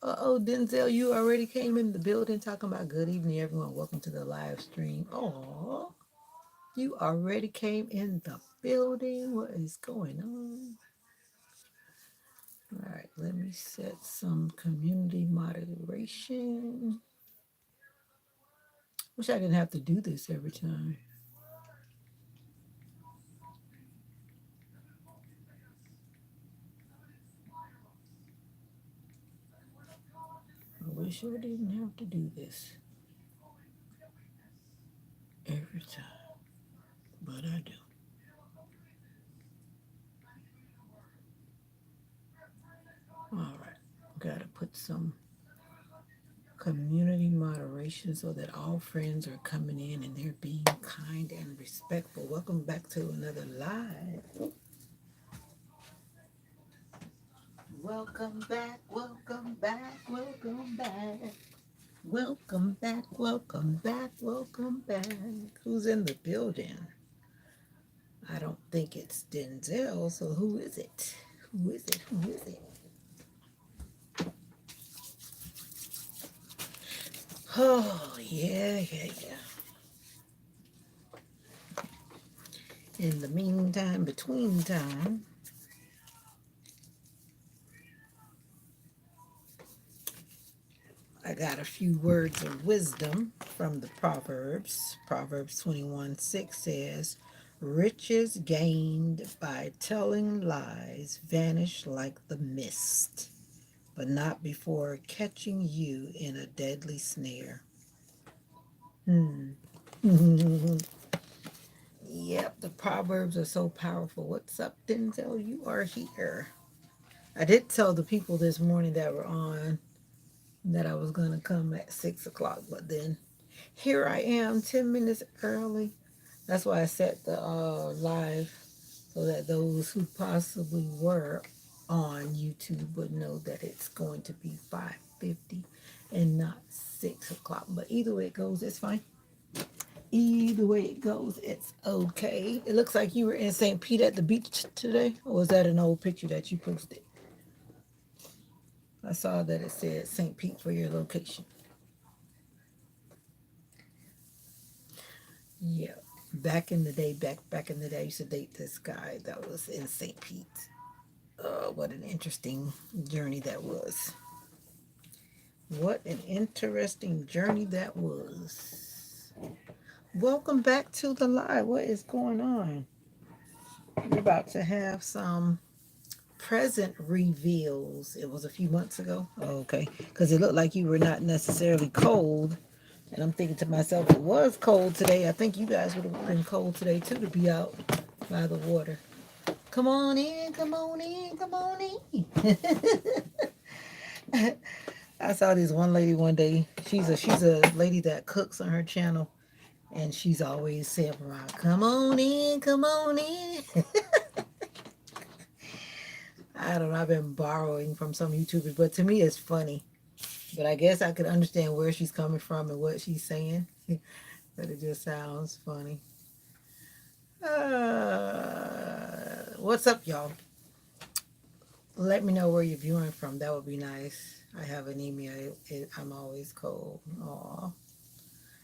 Uh-oh, Denzel, you already came in the building talking about good evening, everyone. Welcome to the live stream. Oh, you already came in the building. What is going on? All right, let me set some community moderation. Wish I didn't have to do this every time. I wish I didn't have to do this every time, but I do. All right, gotta put some community moderation so that all friends are coming in and they're being kind and respectful. Welcome back to another live. Welcome back, welcome back, welcome back. Welcome back, welcome back, welcome back. Who's in the building? I don't think it's Denzel, so who is it? Who is it? Who is it? Oh, yeah, yeah, yeah. In the meantime, between time, I got a few words of wisdom from the Proverbs. Proverbs 21:6 says, riches gained by telling lies vanish like the mist, but not before catching you in a deadly snare. Hmm. Yep, the Proverbs are so powerful. What's up, Denzel? You are here. I did tell the people this morning that were on that I was going to come at 6 o'clock, but then here I am 10 minutes early. That's why I set the live so that those who possibly were on YouTube would know that it's going to be 5:50 and not 6 o'clock. But either way it goes, it's fine. Either way it goes, it's okay. It looks like you were in St. Pete at the beach today. Or was that an old picture that you posted? I saw that it said St. Pete for your location. Yeah. Back in the day, I used to date this guy that was in St. Pete. What an interesting journey that was. What an interesting journey that was. Welcome back to the live. What is going on? We're about to have some present reveals. It was a few months ago. Oh, okay. Because it looked like you were not necessarily cold. And I'm thinking to myself, it was cold today. I think you guys would have been cold today too to be out by the water. Come on in, come on in, come on in. I saw this one lady one day. She's a lady that cooks on her channel, and she's always saying, "Come on in, come on in." I don't know. I've been borrowing from some YouTubers, but to me, it's funny. But I guess I could understand where she's coming from and what she's saying. But it just sounds funny. What's up, y'all? Let me know where you're viewing from. That would be nice. I have anemia. I'm always cold. Aw.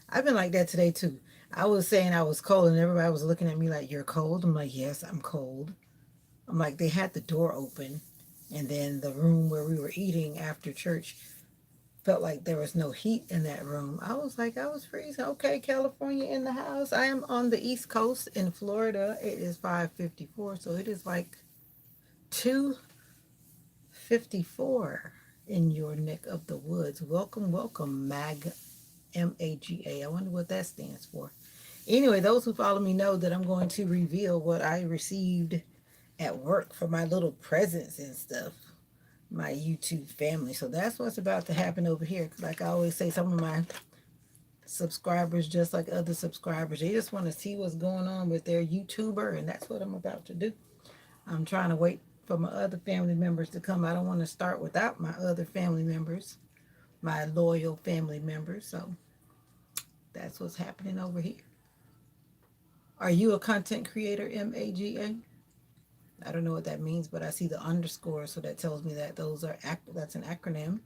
I've been like that today too. I was saying I was cold, and everybody was looking at me like, "You're cold." I'm like, "Yes, I'm cold." I'm like, they had the door open, and then the room where we were eating after church felt like there was no heat in that room. I was like, I was freezing. Okay, California in the house. I am on the East Coast in Florida. It is 5:54, so it is like 2:54 in your neck of the woods. Welcome, welcome, MAGA. I wonder what that stands for. Anyway, those who follow me know that I'm going to reveal what I received at work for my little presents and stuff. My YouTube family. So that's what's about to happen over here. Like I always say, some of my subscribers, just like other subscribers, they just want to see what's going on with their YouTuber, and that's what I'm about to do. I'm trying to wait for my other family members to come. I don't want to start without my other family members, my loyal family members. So that's what's happening over here. Are you a content creator, MAGA? I don't know what that means, but I see the underscore, so that tells me that that's an acronym.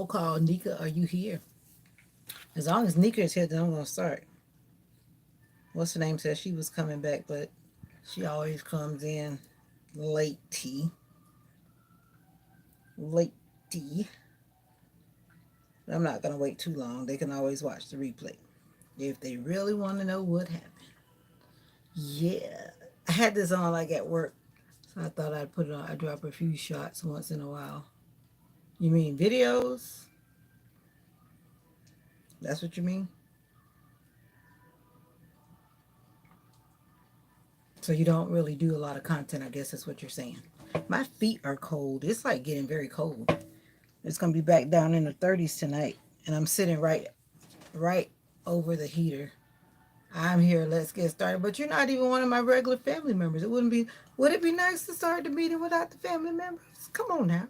Roll call. Nika, are you here? As long as Nika is here, then I'm going to start. What's her name said she was coming back, but she always comes in late. Late. I'm not going to wait too long. They can always watch the replay if they really want to know what happened. Yeah. I had this on like at work, so I thought I'd put it on. I drop a few shots once in a while. You mean videos? That's what you mean? So you don't really do a lot of content, I guess that's what you're saying. My feet are cold. It's like getting very cold. It's gonna be back down in the 30s tonight, and I'm sitting right over the heater. I'm here. Let's get started. But you're not even one of my regular family members. It wouldn't be. Would it be nice to start the meeting without the family members? Come on now.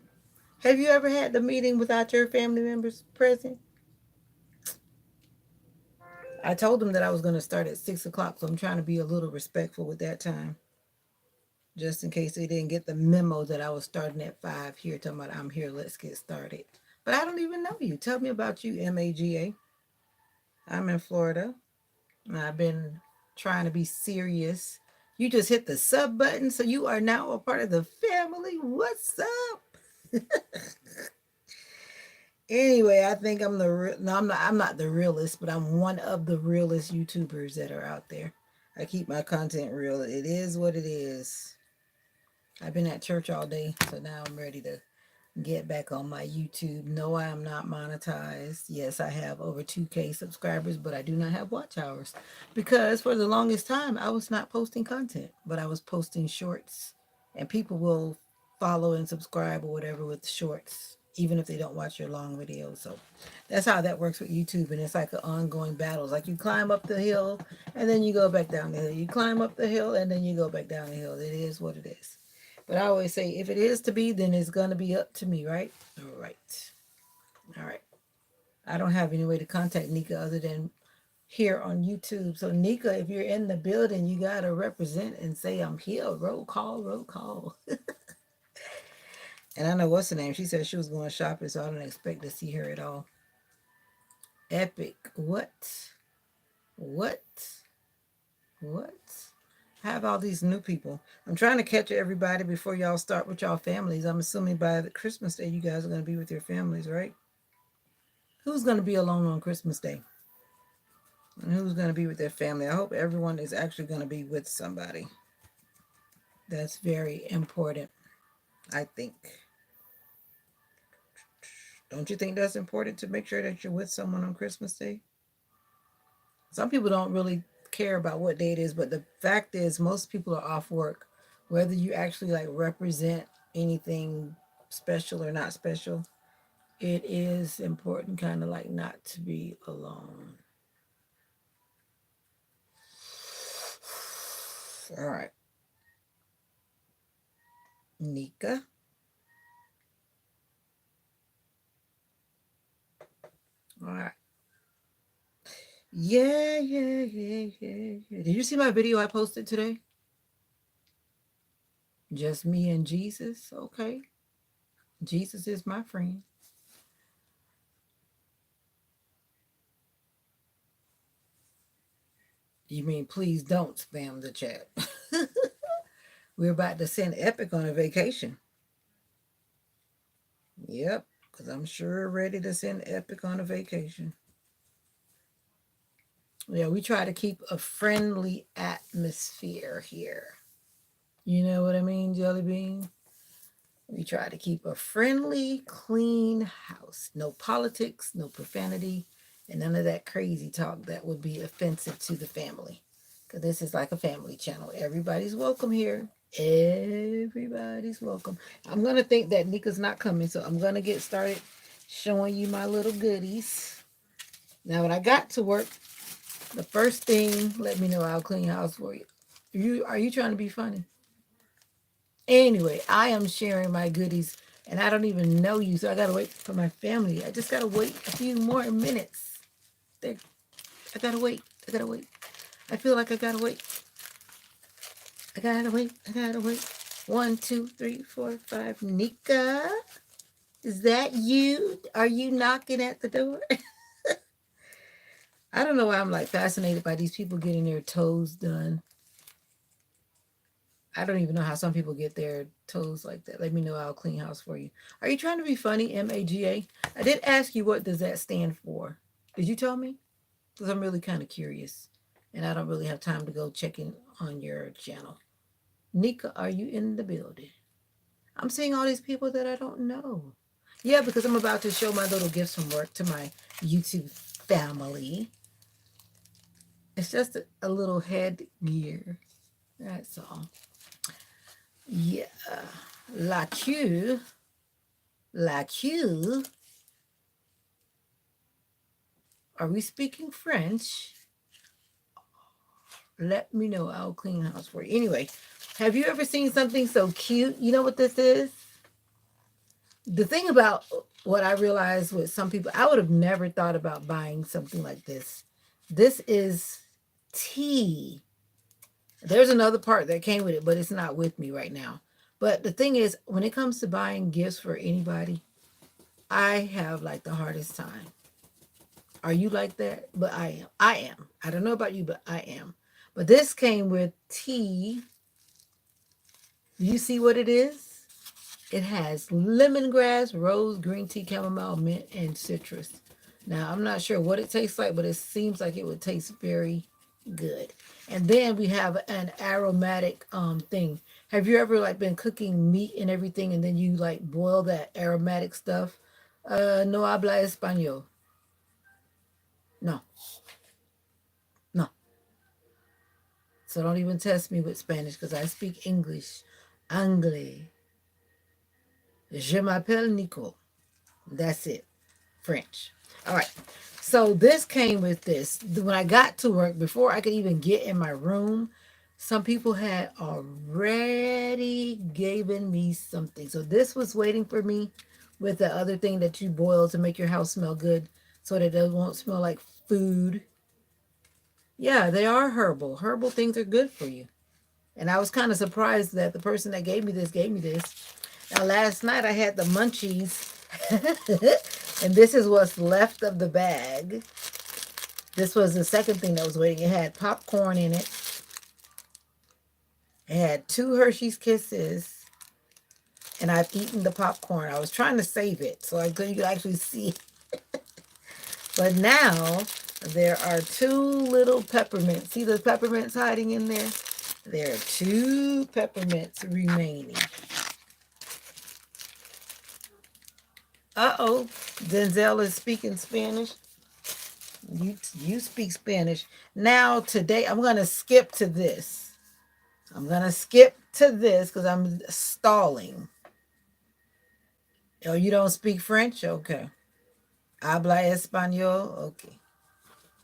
Have you ever had the meeting without your family members present? I told them that I was going to start at 6 o'clock, so I'm trying to be a little respectful with that time, just in case they didn't get the memo that I was starting at 5 here. Talking about I'm here. Let's get started. But I don't even know you. Tell me about you, MAGA. I'm in Florida. I've been trying to be serious. You just hit the sub button, so you are now a part of the family. What's up? Anyway, I think I'm no, I'm not the realest, but I'm one of the realest YouTubers that are out there. I keep my content real. It is what it is. I've been at church all day, so now I'm ready to get back on my YouTube. No, I am not monetized. Yes, I have over 2K subscribers, but I do not have watch hours because for the longest time I was not posting content, but I was posting shorts, and people will follow and subscribe or whatever with shorts, even if they don't watch your long videos. So that's how that works with YouTube, and it's like an ongoing battle. It's like you climb up the hill and then you go back down the hill. You climb up the hill and then you go back down the hill. It is what it is. But I always say, if it is to be, then it's going to be up to me, right? All right. All right. I don't have any way to contact Nika other than here on YouTube. So, Nika, if you're in the building, you got to represent and say, I'm here. Roll call, roll call. And I know what's her name. She said she was going shopping, so I don't expect to see her at all. Epic. What? What? What? I have all these new people. I'm trying to catch everybody before y'all start with y'all families. I'm assuming by the Christmas Day, you guys are going to be with your families, right? Who's going to be alone on Christmas Day? And who's going to be with their family? I hope everyone is actually going to be with somebody. That's very important, I think. Don't you think that's important to make sure that you're with someone on Christmas Day? Some people don't really care about what day it is, but the fact is most people are off work. Whether you actually like represent anything special or not special, it is important kind of like not to be alone. All right. Nika. All right. Yeah. Did you see my video I posted today? Just me and Jesus? Okay. Jesus is my friend. You mean please don't spam the chat? We're about to send Epic on a vacation. Yep, because I'm sure ready to send Epic on a vacation. Yeah, we try to keep a friendly atmosphere here. You know what I mean, Jelly Bean? We try to keep a friendly, clean house. No politics, no profanity, and none of that crazy talk that would be offensive to the family. Because this is like a family channel. Everybody's welcome here. Everybody's welcome. I'm going to think that Nika's not coming, so I'm going to get started showing you my little goodies. Now, when I got to work, the first thing, let me know, I'll clean house for you. Are you trying to be funny? Anyway, I am sharing my goodies, and I don't even know you, so I got to wait for my family. I just got to wait a few more minutes. I got to wait. I feel like I got to wait. I got to wait. 1, 2, 3, 4, 5. Nika. Is that you? Are you knocking at the door? I don't know why I'm like fascinated by these people getting their toes done. I don't even know how some people get their toes like that. Let me know. I'll clean house for you. Are you trying to be funny? MAGA. I did ask you what does that stand for. Did you tell me? Because I'm really kind of curious, and I don't really have time to go checking on your channel. Nika, are you in the building? I'm seeing all these people that I don't know. Yeah, because I'm about to show my little gifts from work to my YouTube family. It's just a little headgear. That's all. Yeah. La queue. La queue. Are we speaking French? Let me know. I'll clean house for you. Anyway, have you ever seen something so cute? You know what this is? The thing about what I realized with some people, I would have never thought about buying something like this. This is tea. There's another part that came with it, but it's not with me right now. But the thing is, when it comes to buying gifts for anybody, I have like the hardest time. Are you like that? But I am. I am. I don't know about you, but I am. But this came with tea. Do you see what it is? It has lemongrass, rose, green tea, chamomile, mint, and citrus. Now, I'm not sure what it tastes like, but it seems like it would taste very good. And then we have an aromatic thing. Have you ever like been cooking meat and everything and then you like boil that aromatic stuff? No habla español. No, no. So don't even test me with Spanish because I speak English. Anglais. Je m'appelle Nico. That's it. French. All right. So this came with this. When I got to work, before I could even get in my room, some people had already given me something. So this was waiting for me with the other thing that you boil to make your house smell good so that it won't smell like food. Yeah, they are herbal. Herbal things are good for you. And I was kind of surprised that the person that gave me this gave me this. Now, last night I had the munchies. And this is what's left of the bag. This was the second thing that was waiting. It had popcorn in it. It had 2 Hershey's Kisses. And I've eaten the popcorn. I was trying to save it so you could actually see it. But now there are 2 little peppermints. See the peppermints hiding in there? There are 2 peppermints remaining. Uh-oh. Denzel is speaking Spanish. You speak Spanish. Now, today, I'm going to skip to this. I'm going to skip to this because I'm stalling. Oh, you don't speak French? Okay. Habla español? Okay.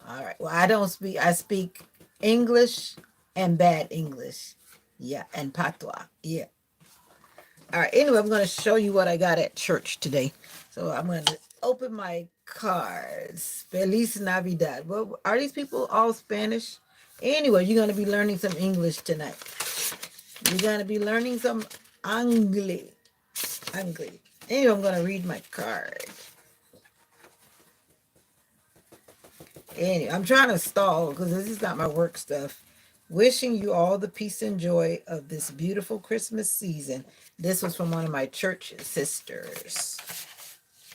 All right. Well, I speak English and bad English. Yeah, and patois. Yeah. All right. Anyway, I'm going to show you what I got at church today. So I'm going to open my cards. Feliz Navidad. Well, are these people all Spanish? Anyway, you're going to be learning some English tonight. You're going to be learning some Anglais. Anglais. Anyway, I'm going to read my card. Anyway, I'm trying to stall because this is not my work stuff. Wishing you all the peace and joy of this beautiful Christmas season. This was from one of my church sisters.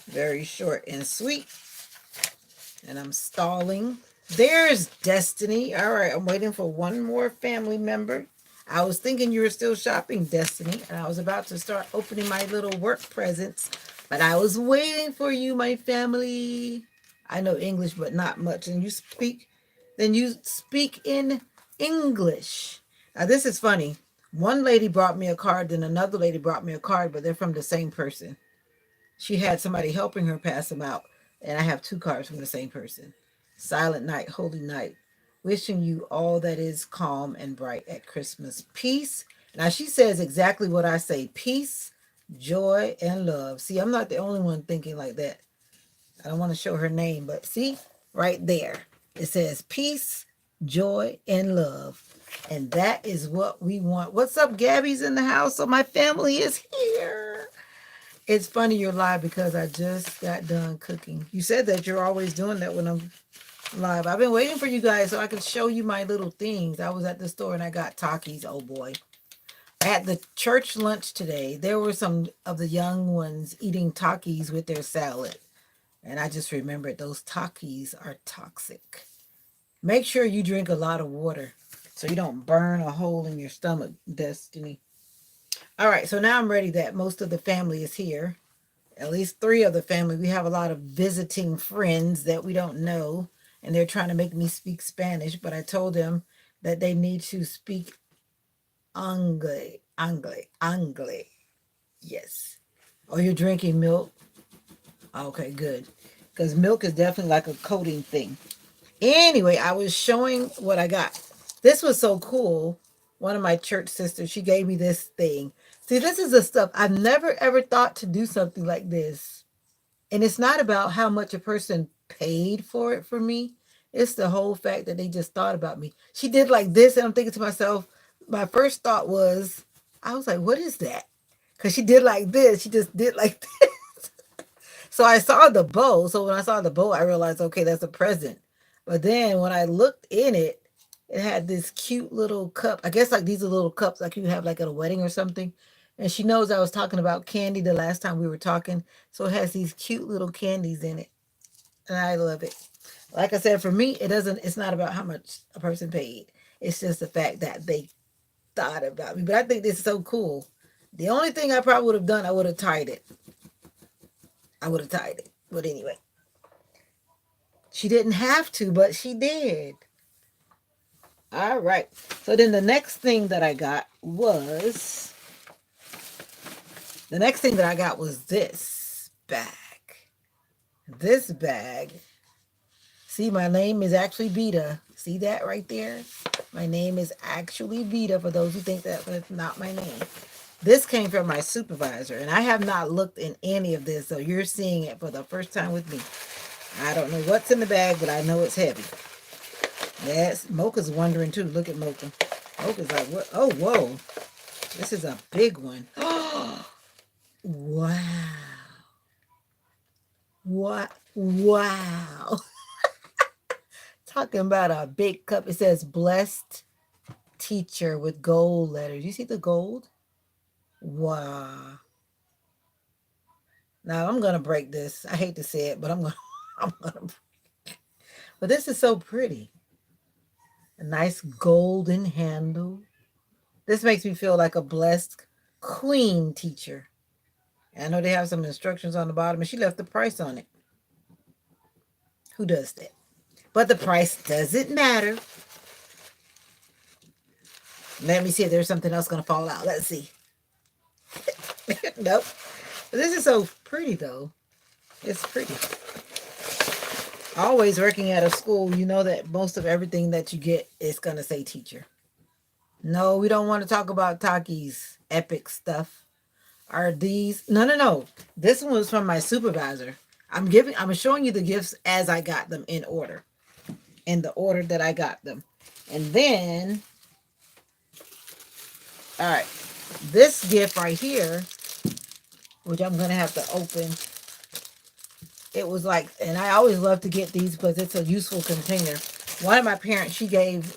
Very short and sweet. And I'm stalling. There's Destiny. All right, I'm waiting for one more family member. I was thinking you were still shopping, Destiny, and I was about to start opening my little work presents, but I was waiting for you, my family. I know English, but not much. And you speak in English. Now, this is funny. One lady brought me a card, then another lady brought me a card, but they're from the same person. She had somebody helping her pass them out, and I have 2 cards from the same person. Silent night, holy night. Wishing you all that is calm and bright at Christmas. Peace. Now, she says exactly what I say. Peace, joy, and love. See, I'm not the only one thinking like that. I don't want to show her name, but see, right there. It says peace, joy, and love. And that is what we want. What's up, Gabby's in the house? So my family is here. It's funny you're live because I just got done cooking. You said that you're always doing that when I'm live. I've been waiting for you guys so I could show you my little things. I was at the store and I got Takis. Oh boy. At the church lunch today, there were some of the young ones eating Takis with their salad. And I just remembered those Takis are toxic. Make sure you drink a lot of water so you don't burn a hole in your stomach, Destiny. All right, so now I'm ready that most of the family is here. At least three of the family. We have a lot of visiting friends that we don't know, and they're trying to make me speak Spanish, but I told them that they need to speak Anglais. Anglais. Anglais. Yes. Oh, you're drinking milk? Okay, good. Because milk is definitely like a coating thing. Anyway, I was showing what I got. This was so cool. One of my church sisters, she gave me this thing. See, this is the stuff I've never ever thought to do something like this. And it's not about how much a person paid for it for me. It's the whole fact that they just thought about me. She did like this, and I'm thinking to myself, my first thought was, I was like, what is that? Because she did like this. She just did like this. So I saw the bow. So when I saw the bow, I realized, okay, that's a present. But then when I looked in it, it had this cute little cup. I guess like these are little cups like you have like at a wedding or something. And she knows I was talking about candy the last time we were talking. So it has these cute little candies in it. And I love it. Like I said, for me, it's not about how much a person paid. It's just the fact that they thought about me. But I think this is so cool. The only thing I probably would have done, I would have tied it. I would have tied it. But anyway, she didn't have to, but she did. All right. So then the next thing that I got was this bag. This bag. See, my name is actually Veda. See that right there? My name is actually Veda for those who think that's not my name. This came from my supervisor, and I have not looked in any of this, so you're seeing it for the first time with me. I don't know what's in the bag, but I know it's heavy. Yes, Mocha's wondering too. Look at Mocha. Mocha's like, what? Oh, whoa. This is a big one. Oh, wow. What? Wow. Talking about a big cup. It says blessed teacher with gold letters. You see the gold? Wow. Now I'm gonna break this. I hate to say it, but I'm gonna I'm gonna but this is so pretty. A nice golden handle. This makes me feel like a blessed queen teacher. I know they have some instructions on the bottom, and she left the price on it. Who does that? But the price doesn't matter. Let me see if there's something else going to fall out. Let's see. Nope. But this is so pretty, though. It's pretty. Always working at a school, you know that most of everything that you get is going to say teacher. No, we don't want to talk about Taki's epic stuff. Are these? No, no, no. This one was from my supervisor. I'm showing you the gifts as I got them in order. In the order that I got them. And then, all right, this gift right here, which I'm going to have to open. It was like, and I always love to get these because it's a useful container. One of my parents, she gave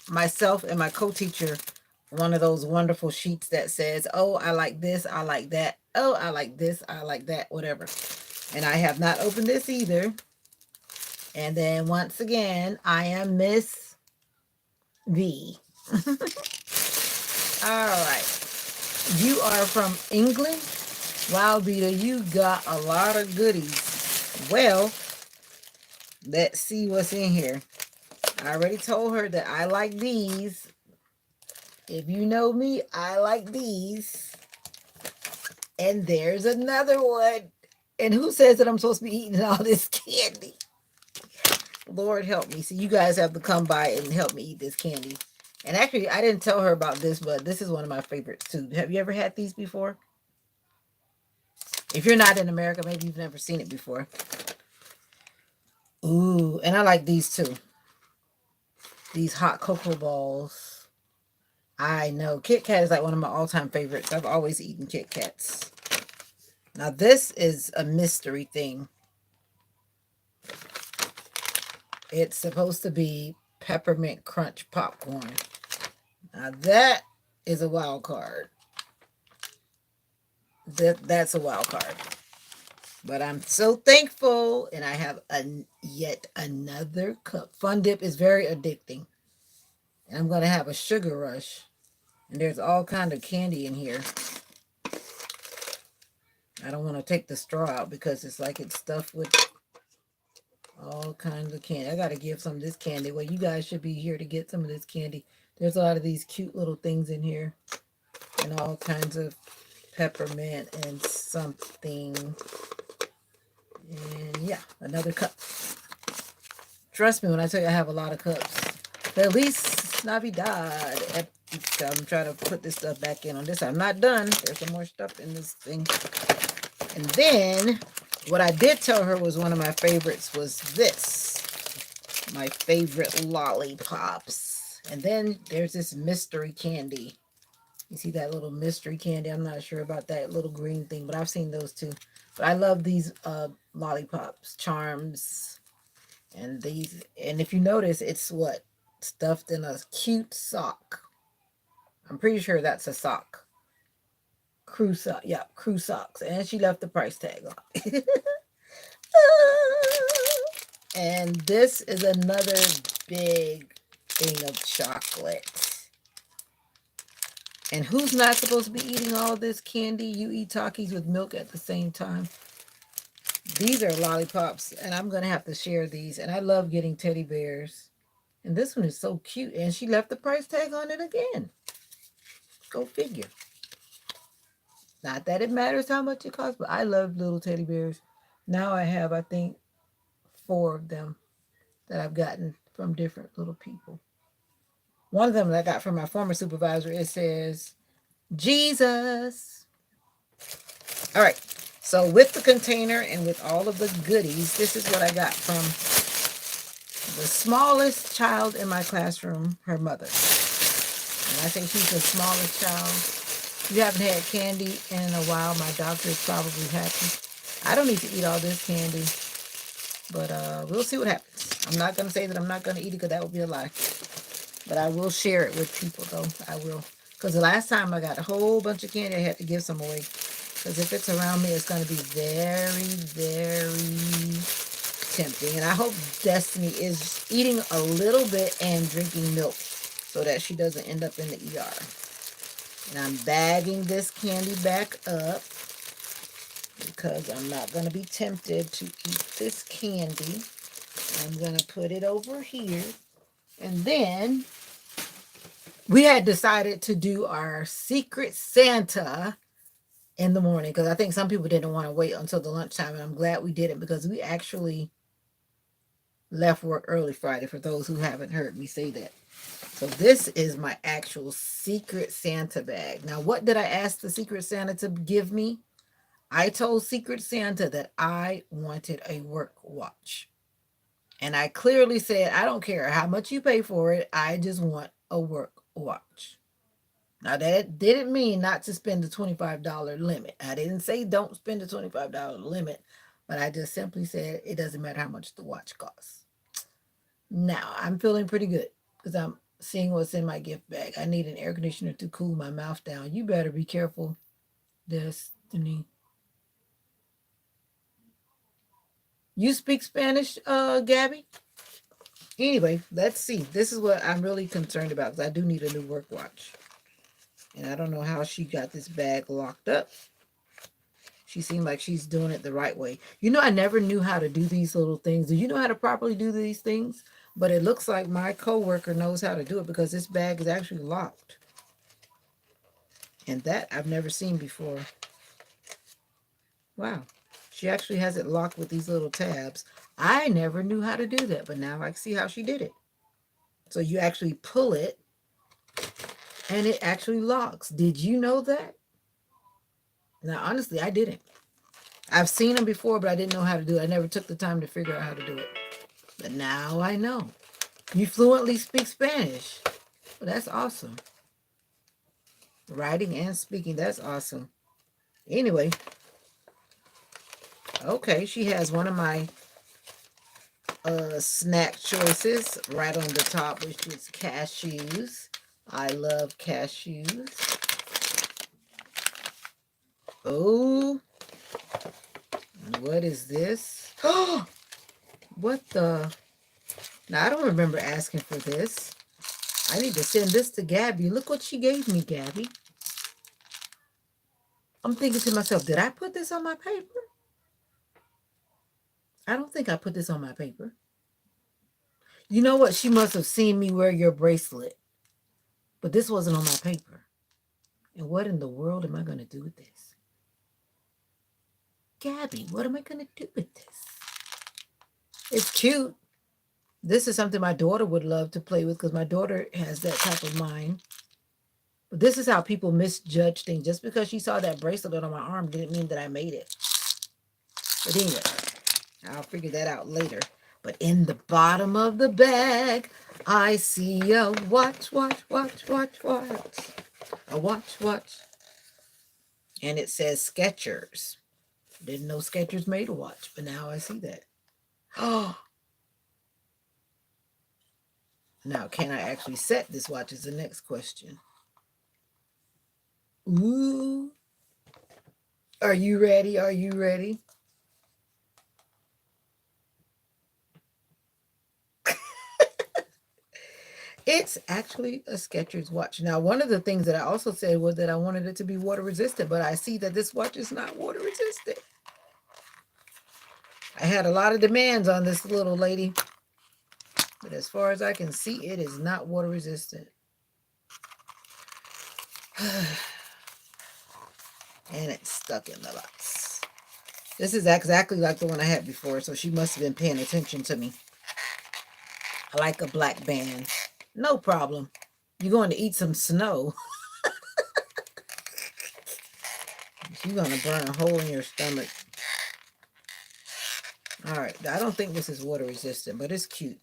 myself and my co-teacher one of those wonderful sheets that says, oh, I like this, I like that. Oh, I like this, I like that, whatever. And I have not opened this either. And then once again, I am Miss V. All right. You are from England? Wow, Vita, you got a lot of goodies. Well, let's see what's in here. I already told her that I like these. If you know me, I like these. And there's another one. And who says that I'm supposed to be eating all this candy? Lord help me. So you guys have to come by and help me eat this candy. And actually, I didn't tell her about this, but this is one of my favorites too. Have you ever had these before? If you're not in America, maybe you've never seen it before. Ooh, and I like these too. These hot cocoa balls. I know. Kit Kat is like one of my all-time favorites. I've always eaten Kit Kats. Now this is a mystery thing. It's supposed to be peppermint crunch popcorn. Now that is a wild card. That's a wild card. But I'm so thankful, and I have yet another cup. Fun Dip is very addicting, and I'm gonna have a sugar rush. And there's all kind of candy in here. I don't want to take the straw out because it's like it's stuffed with all kinds of candy. I got to give some of this candy. Well, you guys should be here to get some of this candy. There's a lot of these cute little things in here, and all kinds of peppermint and something. And yeah, another cup. Trust me when I tell you I have a lot of cups. Feliz Navidad. I'm trying to put this stuff back in on this. I'm not done. There's some more stuff in this thing. And then what I did tell her was one of my favorites was this. My favorite lollipops. And then there's this mystery candy. You see that little mystery candy? I'm not sure about that little green thing, but I've seen those too. But I love these lollipops, charms, and these. And if you notice, it's what? Stuffed in a cute sock. I'm pretty sure that's a sock. Crew sock. Yeah, crew socks. And she left the price tag on. And this is another big thing of chocolate. And who's not supposed to be eating all this candy? You eat Takis with milk at the same time. These are lollipops, and I'm going to have to share these. And I love getting teddy bears. And this one is so cute. And she left the price tag on it again. Go figure. Not that it matters how much it costs, but I love little teddy bears. Now I have, I think, 4 of them that I've gotten from different little people. One of them that I got from my former supervisor, it says, Jesus. All right. So with the container and with all of the goodies, this is what I got from the smallest child in my classroom, her mother. And I think she's the smallest child. You haven't had candy in a while. My doctor is probably happy. I don't need to eat all this candy. But we'll see what happens. I'm not going to say that I'm not going to eat it because that would be a lie. But I will share it with people, though. I will. Because the last time I got a whole bunch of candy, I had to give some away. Because if it's around me, it's going to be very, very tempting. And I hope Destiny is eating a little bit and drinking milk so that she doesn't end up in the ER. And I'm bagging this candy back up because I'm not going to be tempted to eat this candy. I'm going to put it over here. And then we had decided to do our Secret Santa in the morning because I think some people didn't want to wait until the lunchtime. And I'm glad we did it because we actually left work early Friday, for those who haven't heard me say that. So this is my actual Secret Santa bag. Now, what did I ask the Secret Santa to give me? I told Secret Santa that I wanted a work watch. And I clearly said, I don't care how much you pay for it. I just want a work watch. Now, that didn't mean not to spend the $25 limit. I didn't say don't spend the $25 limit, but I just simply said it doesn't matter how much the watch costs. Now, I'm feeling pretty good because I'm seeing what's in my gift bag. I need an air conditioner to cool my mouth down. You better be careful, Destiny. You speak Spanish, Gabby? Anyway, let's see. This is what I'm really concerned about because I do need a new work watch. And I don't know how she got this bag locked up. She seemed like she's doing it the right way. You know, I never knew how to do these little things. Do you know how to properly do these things? But it looks like my coworker knows how to do it because this bag is actually locked. And that I've never seen before. Wow. She actually has it locked with these little tabs. I never knew how to do that, but now I see how she did it. So you actually pull it and it actually locks. Did you know that? Now, honestly, I didn't. I've seen them before, but I didn't know how to do it. I never took the time to figure out how to do it. But now I know. You fluently speak Spanish. Well, that's awesome. Writing and speaking, that's awesome. Anyway, Okay, she has one of my snack choices right on the top, which is cashews. I love cashews. Oh, what is this? Oh, what the? Now, I don't remember asking for this. I need to send this to Gabby. Look what she gave me, Gabby. I'm thinking to myself, did I put this on my paper? I don't think I put this on my paper. You know what? She must have seen me wear your bracelet, but this wasn't on my paper. And what in the world am I going to do with this? Gabby, what am I going to do with this? It's cute. This is something my daughter would love to play with because my daughter has that type of mind. But this is how people misjudge things. Just because she saw that bracelet on my arm didn't mean that I made it. But anyway, I'll figure that out later. But in the bottom of the bag, I see a watch, watch, watch, watch, watch. A watch, watch. And it says Skechers. Didn't know Skechers made a watch, but now I see that. Oh, now can I actually set this watch is the next question. Ooh. Are you ready? Are you ready? It's actually a Skechers watch. Now, one of the things that I also said was that I wanted it to be water resistant, but I see that this watch is not water resistant. I had a lot of demands on this little lady, but as far as I can see, it is not water resistant. And it's stuck in the box. This is exactly like the one I had before, so she must have been paying attention to me. I like a black band. No problem. You're going to eat some snow. You're going to burn a hole in your stomach. All right. I don't think this is water resistant, but it's cute.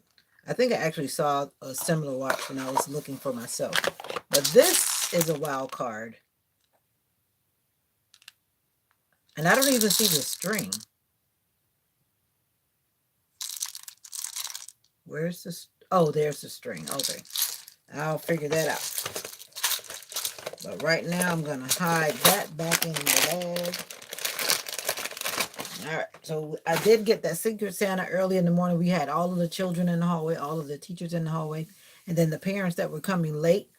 I think I actually saw a similar watch when I was looking for myself. But this is a wild card. And I don't even see the string. Where's the... Oh, there's the string. Okay. I'll figure that out. But right now, I'm going to hide that back in the bag. All right. So I did get that Secret Santa early in the morning. We had all of the children in the hallway, all of the teachers in the hallway. And then the parents that were coming late,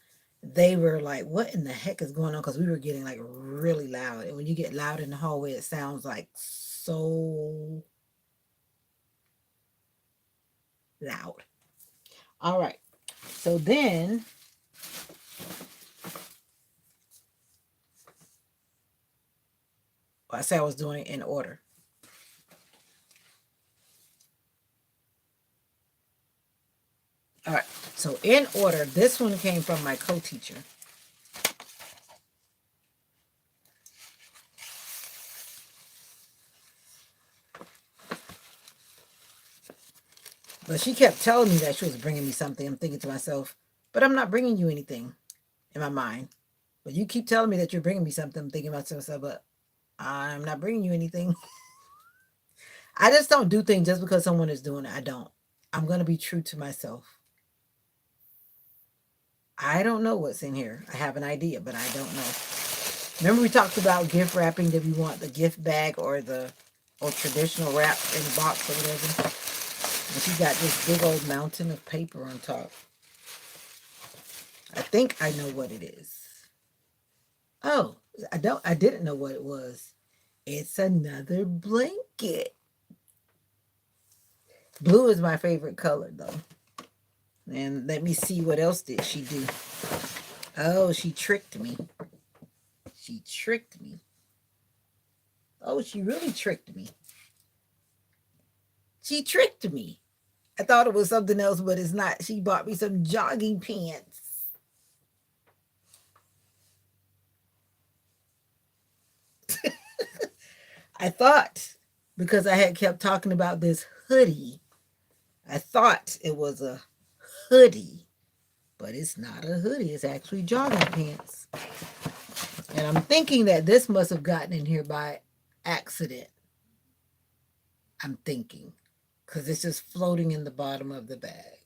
they were like, what in the heck is going on? Because we were getting like really loud. And when you get loud in the hallway, it sounds like so loud. All right. So then I said I was doing it in order. All right. So in order, this one came from my co-teacher. But she kept telling me that she was bringing me something. I'm thinking to myself, but I'm not bringing you anything in my mind. But you keep telling me that you're bringing me something. I'm thinking to myself, but I'm not bringing you anything. I just don't do things just because someone is doing it. I don't. I'm going to be true to myself. I don't know what's in here. I have an idea, but I don't know. Remember we talked about gift wrapping, that we want the gift bag or the or traditional wrap in the box or whatever. And she got this big old mountain of paper on top. I think I know what it is. Oh, I didn't know what it was. It's another blanket. Blue is my favorite color though. And let me see, what else did she do? Oh, she tricked me. She tricked me. Oh, she really tricked me. She tricked me. I thought it was something else, but it's not. She bought me some jogging pants. I thought, because I had kept talking about this hoodie, I thought it was a hoodie, but it's not a hoodie. It's actually jogging pants. And I'm thinking that this must have gotten in here by accident. I'm thinking. Because it's just floating in the bottom of the bag.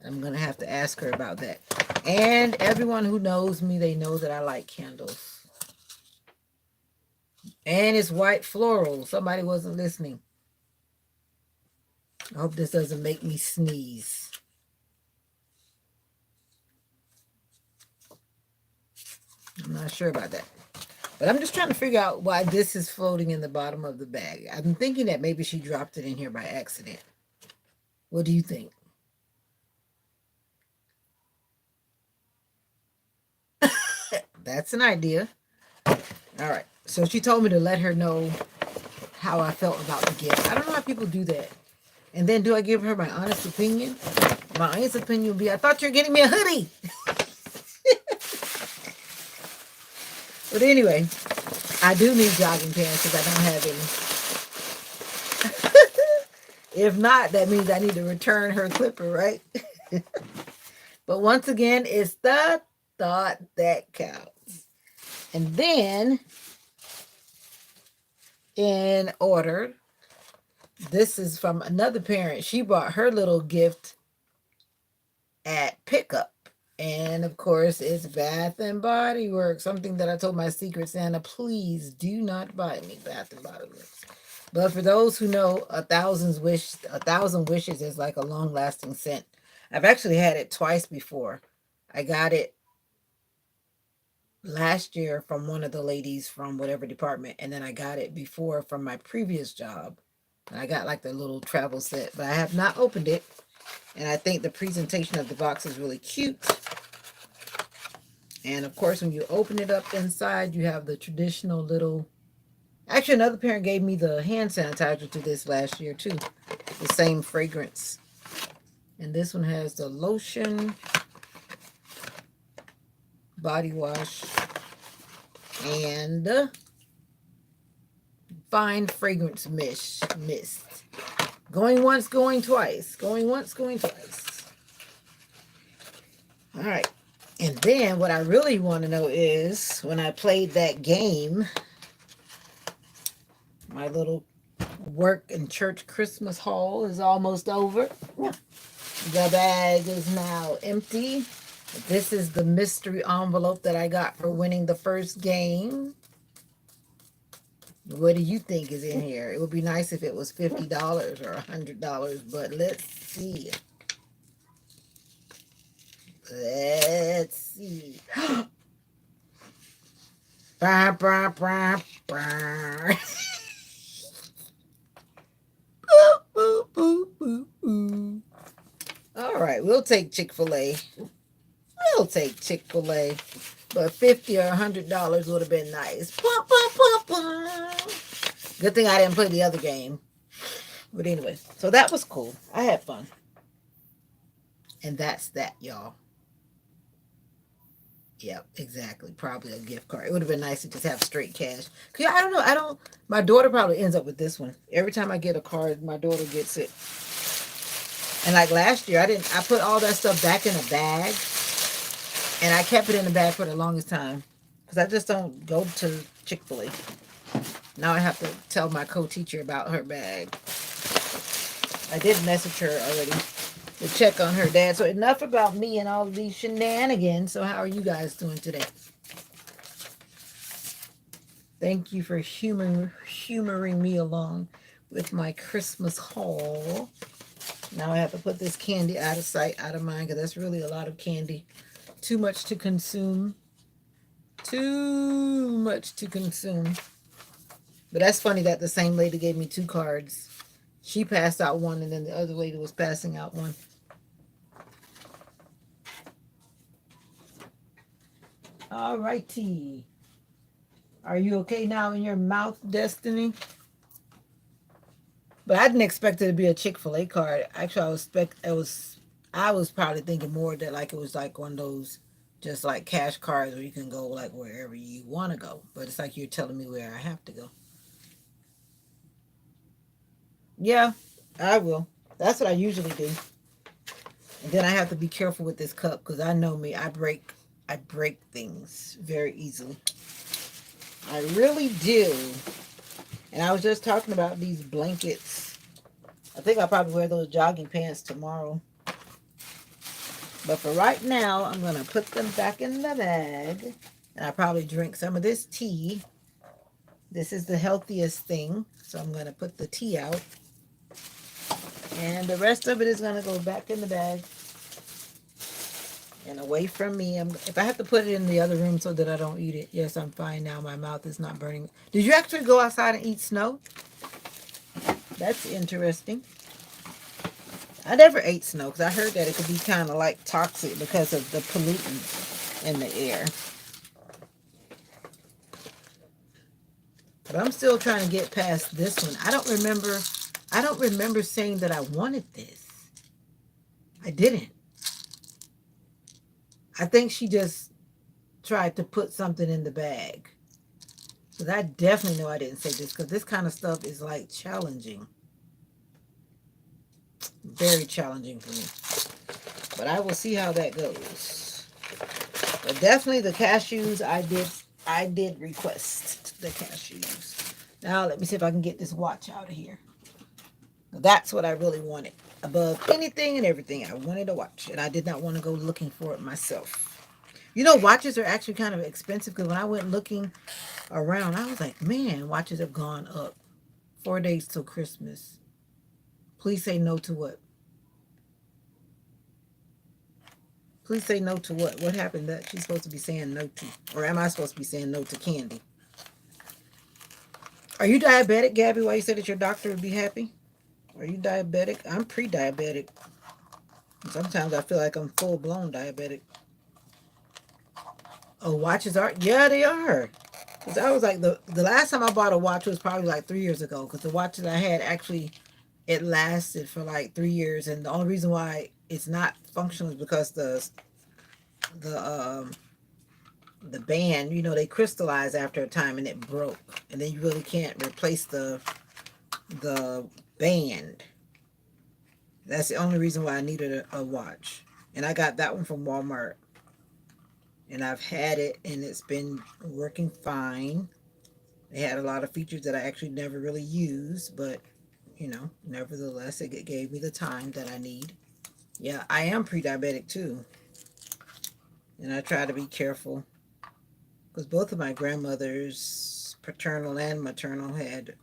I'm going to have to ask her about that. And everyone who knows me, they know that I like candles. And it's white floral. Somebody wasn't listening. I hope this doesn't make me sneeze. I'm not sure about that. But I'm just trying to figure out why this is floating in the bottom of the bag. I'm thinking that maybe she dropped it in here by accident. What do you think? That's an idea. All right. So she told me to let her know how I felt about the gift. I don't know how people do that. And then do I give her my honest opinion? My honest opinion would be, I thought you were getting me a hoodie. But anyway, I do need jogging pants because I don't have any. If not, that means I need to return her clipper, right? But once again, it's the thought that counts. And then, in order, this is from another parent. She bought her little gift at pickup. And of course, it's Bath and Body Works. Something that I told my Secret Santa, please do not buy me Bath and Body Works. But for those who know, a thousand wishes is like a long-lasting scent. I've actually had it twice before. I got it last year from one of the ladies from whatever department, and then I got it before from my previous job. And I got like the little travel set, but I have not opened it. And I think the presentation of the box is really cute. And of course, when you open it up inside, you have the traditional little. Actually, another parent gave me the hand sanitizer to this last year too. The same fragrance. And this one has the lotion, body wash, and fine fragrance mist. Going once, going twice. Going once, going twice. All right. And then what I really want to know is when I played that game, my little work and church Christmas haul is almost over. The bag is now empty. This is the mystery envelope that I got for winning the first game. What do you think is in here? It would be nice if it was $50 or $100, but let's see. Let's see. Bah, bah, bah, bah. Boo, boo, boo, boo. All right, we'll take Chick-fil-A. We'll take Chick-fil-A. But $50 or $100 would have been nice. Bah, bah, bah, bah. Good thing I didn't play the other game. But anyway, so that was cool. I had fun. And that's that, y'all. Yep, exactly. Probably a gift card. It would have been nice to just have straight cash. Cause I don't know. My daughter probably ends up with this one. Every time I get a card, my daughter gets it. And like last year, I put all that stuff back in a bag. And I kept it in the bag for the longest time. Because I just don't go to Chick-fil-A. Now I have to tell my co-teacher about her bag. I did message her already to check on her dad. So enough about me and all of these shenanigans. So how are you guys doing today? Thank you for humoring me along with my Christmas haul. Now I have to put this candy out of sight, out of mind, because that's really a lot of candy. Too much to consume. Too much to consume. But that's funny that the same lady gave me 2 cards. She passed out one, and then the other lady was passing out one. All righty. Are you okay now in your mouth, Destiny? But I didn't expect it to be a Chick-fil-A card. Actually, I was probably thinking more that like it was like one of those just like cash cards where you can go like wherever you want to go. But it's like you're telling me where I have to go. Yeah, I will. That's what I usually do. And then I have to be careful with this cup because I know me. I break things very easily. I really do. And I was just talking about these blankets. I think I'll probably wear those jogging pants tomorrow. But for right now, I'm going to put them back in the bag. And I'll probably drink some of this tea. This is the healthiest thing. So I'm going to put the tea out. And the rest of it is going to go back in the bag and away from me. If I have to put it in the other room so that I don't eat it, yes, I'm fine now. My mouth is not burning. Did you actually go outside and eat snow? That's interesting. I never ate snow because I heard that it could be kind of like toxic because of the pollutants in the air. But I'm still trying to get past this one. I don't remember saying that I wanted this. I didn't. I think she just tried to put something in the bag. Because I definitely know I didn't say this because this kind of stuff is like challenging. Very challenging for me. But I will see how that goes. But definitely the cashews, I did request the cashews. Now let me see if I can get this watch out of here. That's what I really wanted. Above anything and everything, I wanted a watch. And I did not want to go looking for it myself. You know, watches are actually kind of expensive because when I went looking around, I was like, man, watches have gone up. 4 days till Christmas. Please say no to what? Please say no to what? What happened that she's supposed to be saying no to? Or am I supposed to be saying no to candy? Are you diabetic, Gabby? Why you said that your doctor would be happy? Are you diabetic? I'm pre-diabetic. Sometimes I feel like I'm full-blown diabetic. Oh, watches are? Yeah, they are. Because I was like, the last time I bought a watch was probably like 3 years ago. Because the watches I had actually, it lasted for like 3 years. And the only reason why it's not functional is because the um the band, you know, they crystallize after a time and it broke. And then you really can't replace the band. That's the only reason why I needed a watch. And I got that one from Walmart. And I've had it and it's been working fine. It had a lot of features that I actually never really used, but you know, nevertheless, it gave me the time that I need. Yeah, I am pre-diabetic too. And I try to be careful because both of my grandmothers, paternal and maternal, had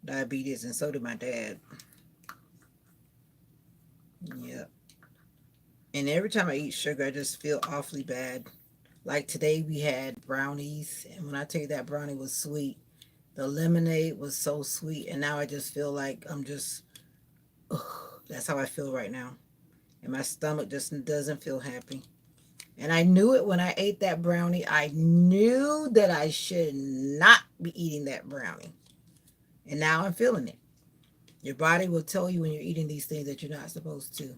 diabetes, and so did my dad. Yep. And every time I eat sugar, I just feel awfully bad. Like today, we had brownies, and when I tell you that brownie was sweet, the lemonade was so sweet, and now I just feel like I'm just, ugh, that's how I feel right now. And my stomach just doesn't feel happy. And I knew it when I ate that brownie. I knew that I should not be eating that brownie. And now I'm feeling it. Your body will tell you when you're eating these things that you're not supposed to.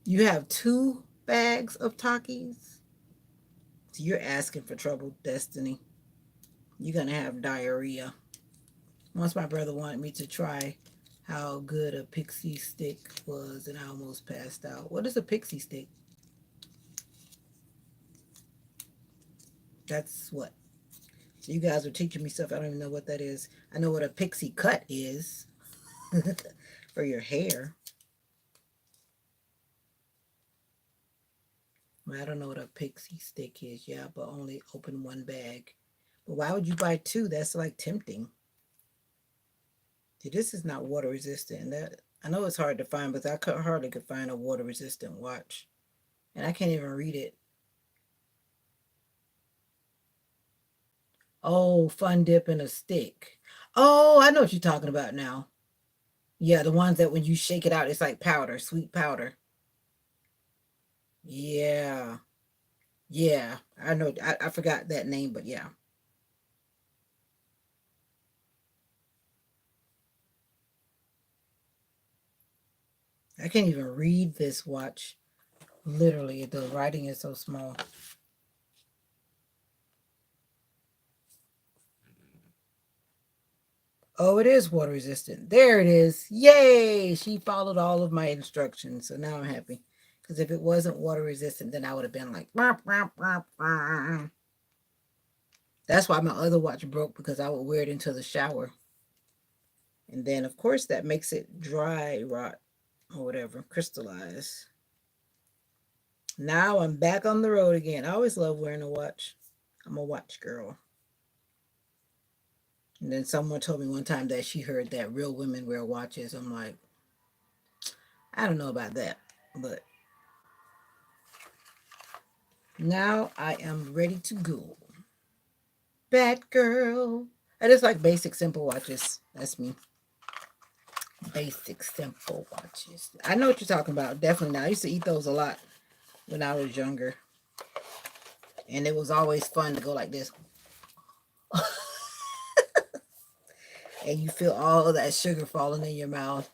You have 2 bags of Takis. So you're asking for trouble, Destiny. You're going to have diarrhea. Once my brother wanted me to try how good a pixie stick was, and I almost passed out. What is a pixie stick? That's what? So you guys are teaching me stuff. I don't even know what that is. I know what a pixie cut is for your hair. Well, I don't know what a pixie stick is. Yeah, but only open 1 bag. But why would you buy 2? That's like tempting. See, this is not water resistant. And that I know it's hard to find, but I hardly could find a water resistant watch. And I can't even read it. Oh, fun dip in a stick. Oh, I know what you're talking about now. Yeah, the ones that when you shake it out, it's like powder, sweet powder. Yeah. Yeah. I know. I forgot that name, but yeah. I can't even read this watch. Literally, the writing is so small. Oh, it is water resistant. There it is. Yay! She followed all of my instructions. So now I'm happy. Because if it wasn't water resistant, then I would have been like, "Bah, bah, bah, bah." That's why my other watch broke because I would wear it into the shower. And then, of course, that makes it dry rot or whatever, crystallize. Now I'm back on the road again. I always love wearing a watch. I'm a watch girl. And then someone told me one time that she heard that real women wear watches. I'm like, I don't know about that. But now I am ready to go. Bad girl. I just like basic, simple watches. That's me. Basic, simple watches. I know what you're talking about. Definitely now. I used to eat those a lot when I was younger. And it was always fun to go like this. And you feel all of that sugar falling in your mouth.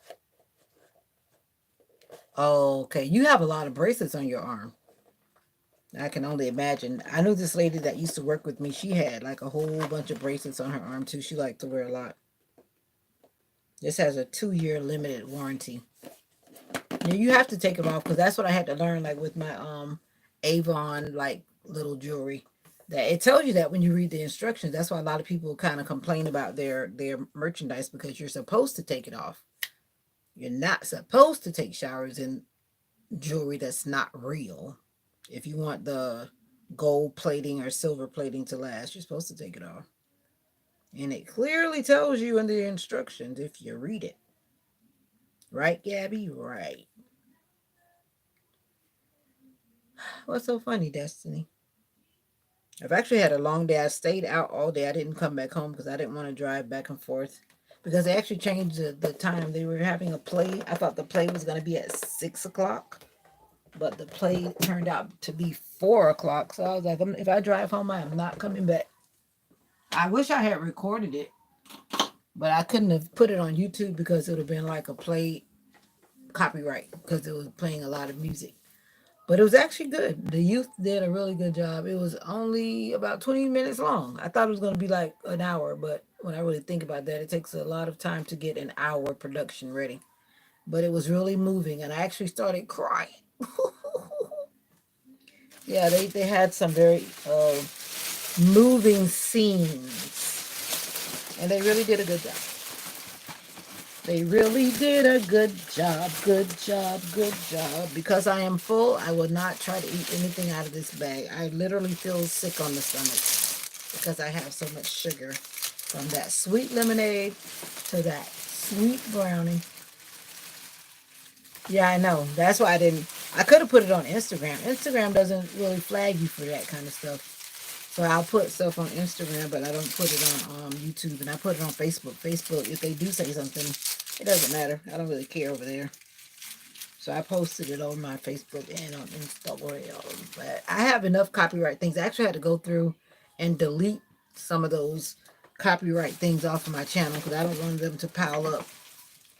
Oh, okay. You have a lot of bracelets on your arm. I can only imagine. I knew this lady that used to work with me. She had like a whole bunch of bracelets on her arm too. She liked to wear a lot. This has a 2-year limited warranty. Yeah, you have to take them off because that's what I had to learn. Like with my Avon like little jewelry, that it tells you that when you read the instructions. That's why a lot of people kind of complain about their merchandise because you're supposed to take it off. You're not supposed to take showers in jewelry that's not real. If you want the gold plating or silver plating to last, you're supposed to take it off. And it clearly tells you in the instructions if you read it. Right, Gabby? Right. What's so funny, Destiny? I've actually had a long day. I stayed out all day. I didn't come back home because I didn't want to drive back and forth. Because they actually changed the time. They were having a play. I thought the play was going to be at 6 o'clock. But the play turned out to be 4 o'clock. So I was like, if I drive home, I am not coming back. I wish I had recorded it, but I couldn't have put it on YouTube because it would have been like a play copyright because it was playing a lot of music. But it was actually good. The youth did a really good job. It was only about 20 minutes long. I thought it was going to be like an hour, but when I really think about that, it takes a lot of time to get an hour production ready. But it was really moving, and I actually started crying. Yeah, they had some very moving scenes, and they really did a good job. They really did a good job, good job, good job. Because I am full, I will not try to eat anything out of this bag. I literally feel sick on the stomach because I have so much sugar. From that sweet lemonade to that sweet brownie. Yeah, I know. That's why I didn't. I could have put it on Instagram. Instagram doesn't really flag you for that kind of stuff. So I'll put stuff on Instagram, but I don't put it on YouTube, and I put it on Facebook. Facebook, if they do say something, it doesn't matter. I don't really care over there. So I posted it on my Facebook and on Instagram. But I have enough copyright things. I actually had to go through and delete some of those copyright things off of my channel because I don't want them to pile up.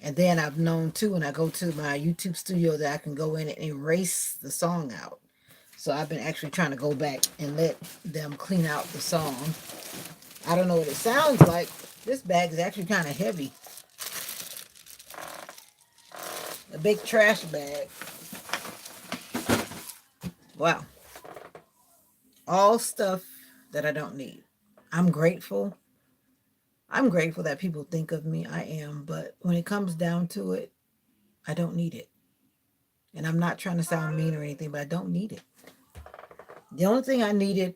And then I've known too when I go to my YouTube studio that I can go in and erase the song out. So I've been actually trying to go back and let them clean out the song. I don't know what it sounds like. This bag is actually kind of heavy. A big trash bag. Wow. All stuff that I don't need. I'm grateful. I'm grateful that people think of me. I am. But when it comes down to it, I don't need it. And I'm not trying to sound mean or anything, but I don't need it. The only thing I needed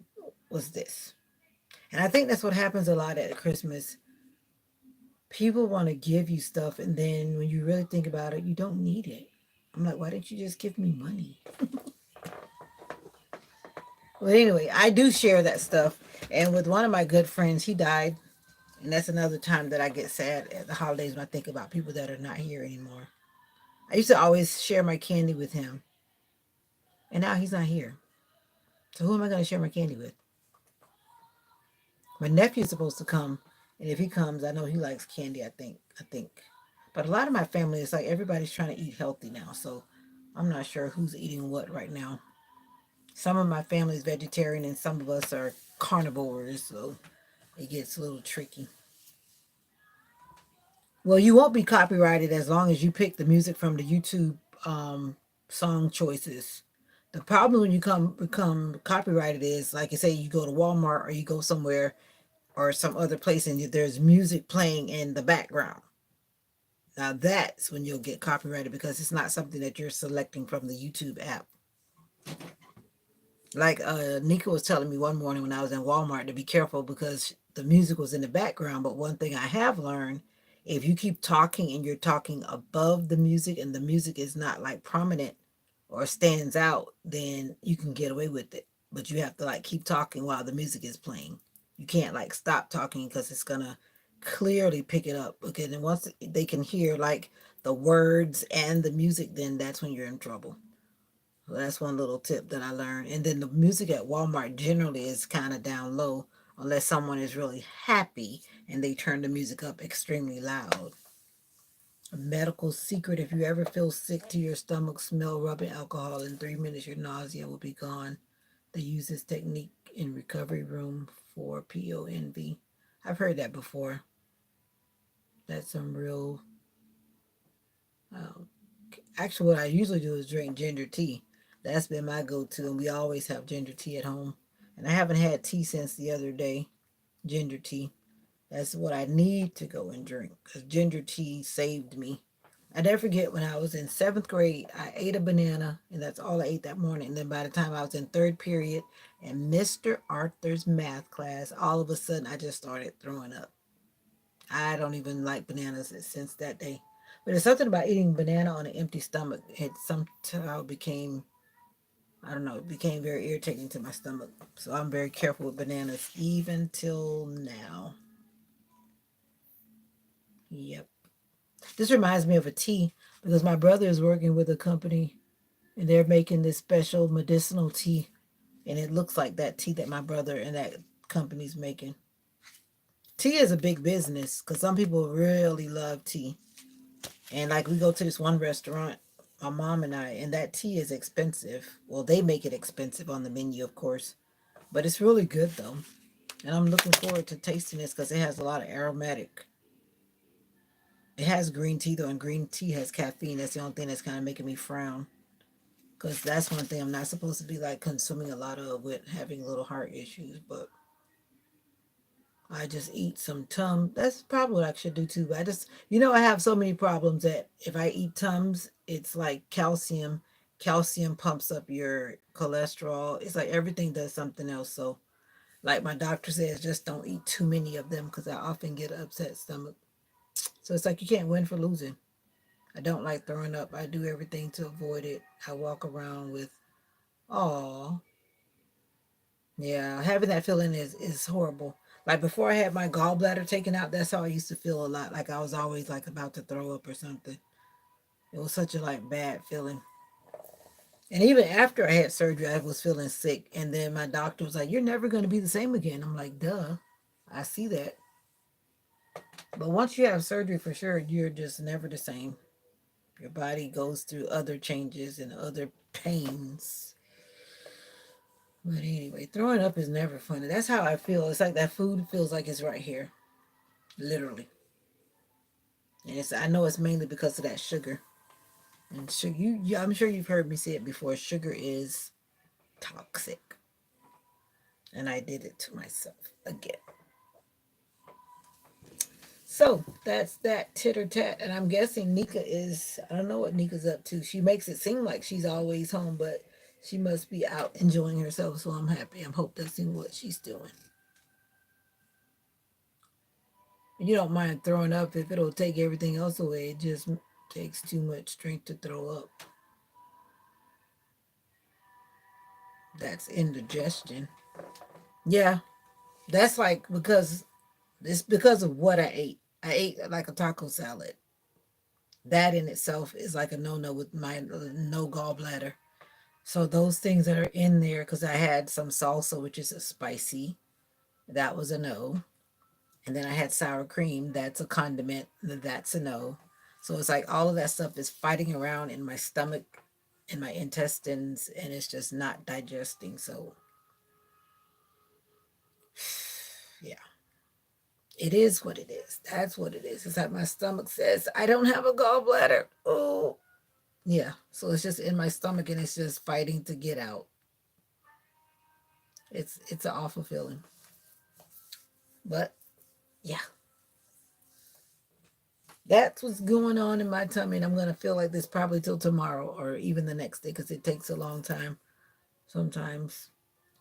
was this. And I think that's what happens a lot at Christmas. People want to give you stuff, and then when you really think about it, you don't need it. I'm like, why didn't you just give me money? Well, anyway, I do share that stuff. And with one of my good friends, he died. And that's another time that I get sad at the holidays when I think about people that are not here anymore. I used to always share my candy with him, and now he's not here. So who am I going to share my candy with? My nephew's supposed to come, and if he comes, I know he likes candy. I think, but a lot of my family is like everybody's trying to eat healthy now, so I'm not sure who's eating what right now. Some of my family is vegetarian, and some of us are carnivores, so it gets a little tricky. Well, you won't be copyrighted as long as you pick the music from the YouTube um, song choices. The problem when you become copyrighted is, like you say, you go to Walmart or you go somewhere or some other place and there's music playing in the background. Now that's when you'll get copyrighted because it's not something that you're selecting from the YouTube app. Like Nika was telling me one morning when I was in Walmart to be careful because the music was in the background. But one thing I have learned, if you keep talking and you're talking above the music and the music is not like prominent or stands out, then you can get away with it. But you have to like keep talking while the music is playing. You can't like stop talking because it's gonna clearly pick it up. Okay, then once they can hear like the words and the music, then that's when you're in trouble. So that's one little tip that I learned. And then the music at Walmart generally is kind of down low unless someone is really happy and they turn the music up extremely loud. A medical secret: if you ever feel sick to your stomach, smell rubbing alcohol. In 3 minutes, your nausea will be gone. They use this technique in recovery room for PONV. I've heard that before. That's some real. Um, Actually, what I usually do is drink ginger tea. That's been my go-to, and we always have ginger tea at home. And I haven't had tea since the other day. Ginger tea. That's what I need to go and drink because ginger tea saved me. I never forget when I was in seventh grade, I ate a banana, and that's all I ate that morning. And then by the time I was in third period in Mr. Arthur's math class, all of a sudden I just started throwing up. I don't even like bananas since that day. But there's something about eating banana on an empty stomach. It somehow became, I don't know, it became very irritating to my stomach. So I'm very careful with bananas even till now. Yep. This reminds me of a tea because my brother is working with a company and they're making this special medicinal tea. And it looks like that tea that my brother and that company's making. Tea is a big business because some people really love tea. And like we go to this one restaurant, my mom and I, and that tea is expensive. Well, they make it expensive on the menu, of course, but it's really good though. And I'm looking forward to tasting this because it has a lot of aromatic. It has green tea though, and green tea has caffeine. That's the only thing that's kind of making me frown because that's one thing I'm not supposed to be like consuming a lot of with having little heart issues. But I just eat some Tums. That's probably what I should do too. But I just, I have so many problems that if I eat Tums, it's like calcium. Calcium pumps up your cholesterol. It's like everything does something else. So, like my doctor says, just don't eat too many of them because I often get an upset stomach. So it's like you can't win for losing. I don't like throwing up. I do everything to avoid it. I walk around with, oh, yeah, having that feeling is horrible. Like before I had my gallbladder taken out, that's how I used to feel a lot. Like I was always like about to throw up or something. It was such a like bad feeling. And even after I had surgery, I was feeling sick. And then my doctor was like, "You're never going to be the same again." I'm like, "Duh, I see that." But once you have surgery, for sure, you're just never the same. Your body goes through other changes and other pains. But anyway, throwing up is never funny. That's how I feel. It's like that food feels like it's right here, literally. And I know it's mainly because of that sugar. And sugar, I'm sure you've heard me say it before. Sugar is toxic, and I did it to myself again. So that's that titter tat, and I'm guessing Nika is. I don't know what Nika's up to. She makes it seem like she's always home, but she must be out enjoying herself. So I'm happy. I'm hope that's in what she's doing. You don't mind throwing up if it'll take everything else away. It just takes too much strength to throw up. That's indigestion. Yeah, that's like because it's because of what I ate. I ate like a taco salad. That in itself is like a no no with my no gallbladder. So those things that are in there, because I had some salsa, which is a spicy, that was a no. And then I had sour cream, that's a condiment, that's a no. So it's like all of that stuff is fighting around in my stomach, in my intestines, and it's just not digesting. So yeah. It is what it is. That's what it is. It's like my stomach says, I don't have a gallbladder. Oh. Yeah, so it's just in my stomach and it's just fighting to get out. It's an awful feeling. But yeah, that's what's going on in my tummy, and I'm gonna feel like this probably till tomorrow or even the next day because it takes a long time sometimes.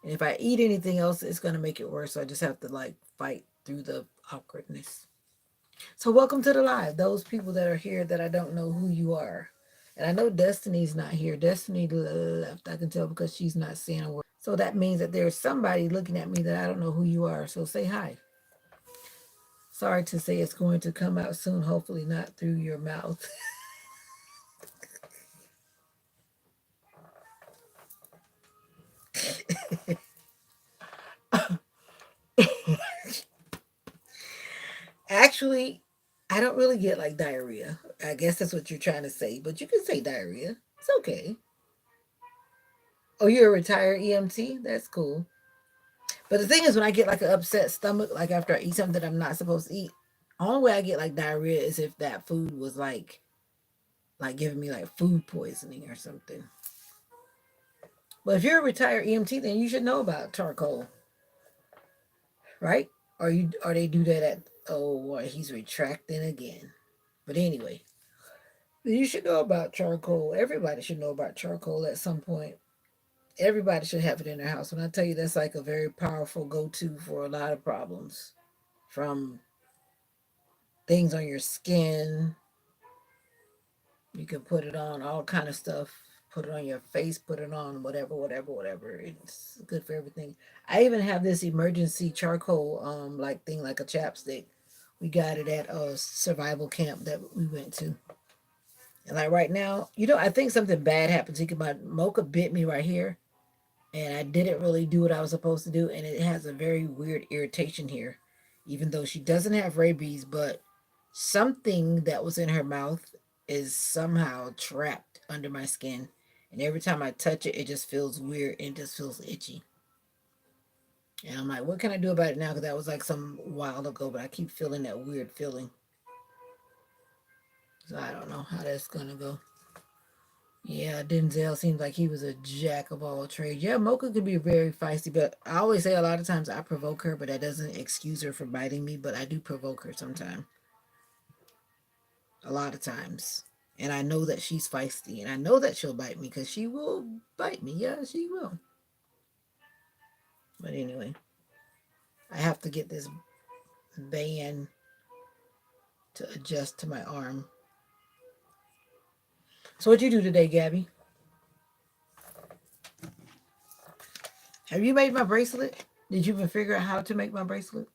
And if I eat anything else, it's gonna make it worse. So I just have to like fight through the awkwardness. So welcome to the live. Those people that are here that I don't know who you are. And I know Destiny's not here. Destiny left. I can tell because she's not saying a word. So that means that there's somebody looking at me that I don't know who you are. So say hi. Sorry to say it's going to come out soon, hopefully not through your mouth. Actually, I don't really get like diarrhea. I guess that's what you're trying to say, but you can say diarrhea. It's okay. Oh, you're a retired EMT? That's cool. But the thing is, when I get like an upset stomach, like after I eat something that I'm not supposed to eat, only way I get like diarrhea is if that food was like giving me like food poisoning or something. But if you're a retired EMT, then you should know about charcoal, right? Or they do that at oh he's retracting again. But anyway, you should know about charcoal. Everybody should know about charcoal at some point. Everybody should have it in their house. When I tell you that's like a very powerful go-to for a lot of problems, from things on your skin. You can put it on all kind of stuff. Put it on your face. Put it on whatever, whatever, whatever. It's good for everything. I even have this emergency charcoal like thing like a chapstick. We got it at a survival camp that we went to. And like right now, I think something bad happened to my Mocha bit me right here, and I didn't really do what I was supposed to do, and it has a very weird irritation here, even though she doesn't have rabies, but something that was in her mouth is somehow trapped under my skin, and every time I touch it, it just feels weird and it just feels itchy. And I'm like, what can I do about it now? Because that was like some while ago, but I keep feeling that weird feeling. So I don't know how that's gonna go. Yeah, Denzel seems like he was a jack of all trades. Yeah, Mocha could be very feisty, but I always say a lot of times I provoke her, but that doesn't excuse her for biting me. But I do provoke her sometimes, a lot of times. And I know that she's feisty, and I know that she'll bite me because she will bite me. Yeah, she will. But anyway, I have to get this band to adjust to my arm. So, what'd you do today, Gabby? Have you made my bracelet? Did you even figure out how to make my bracelet?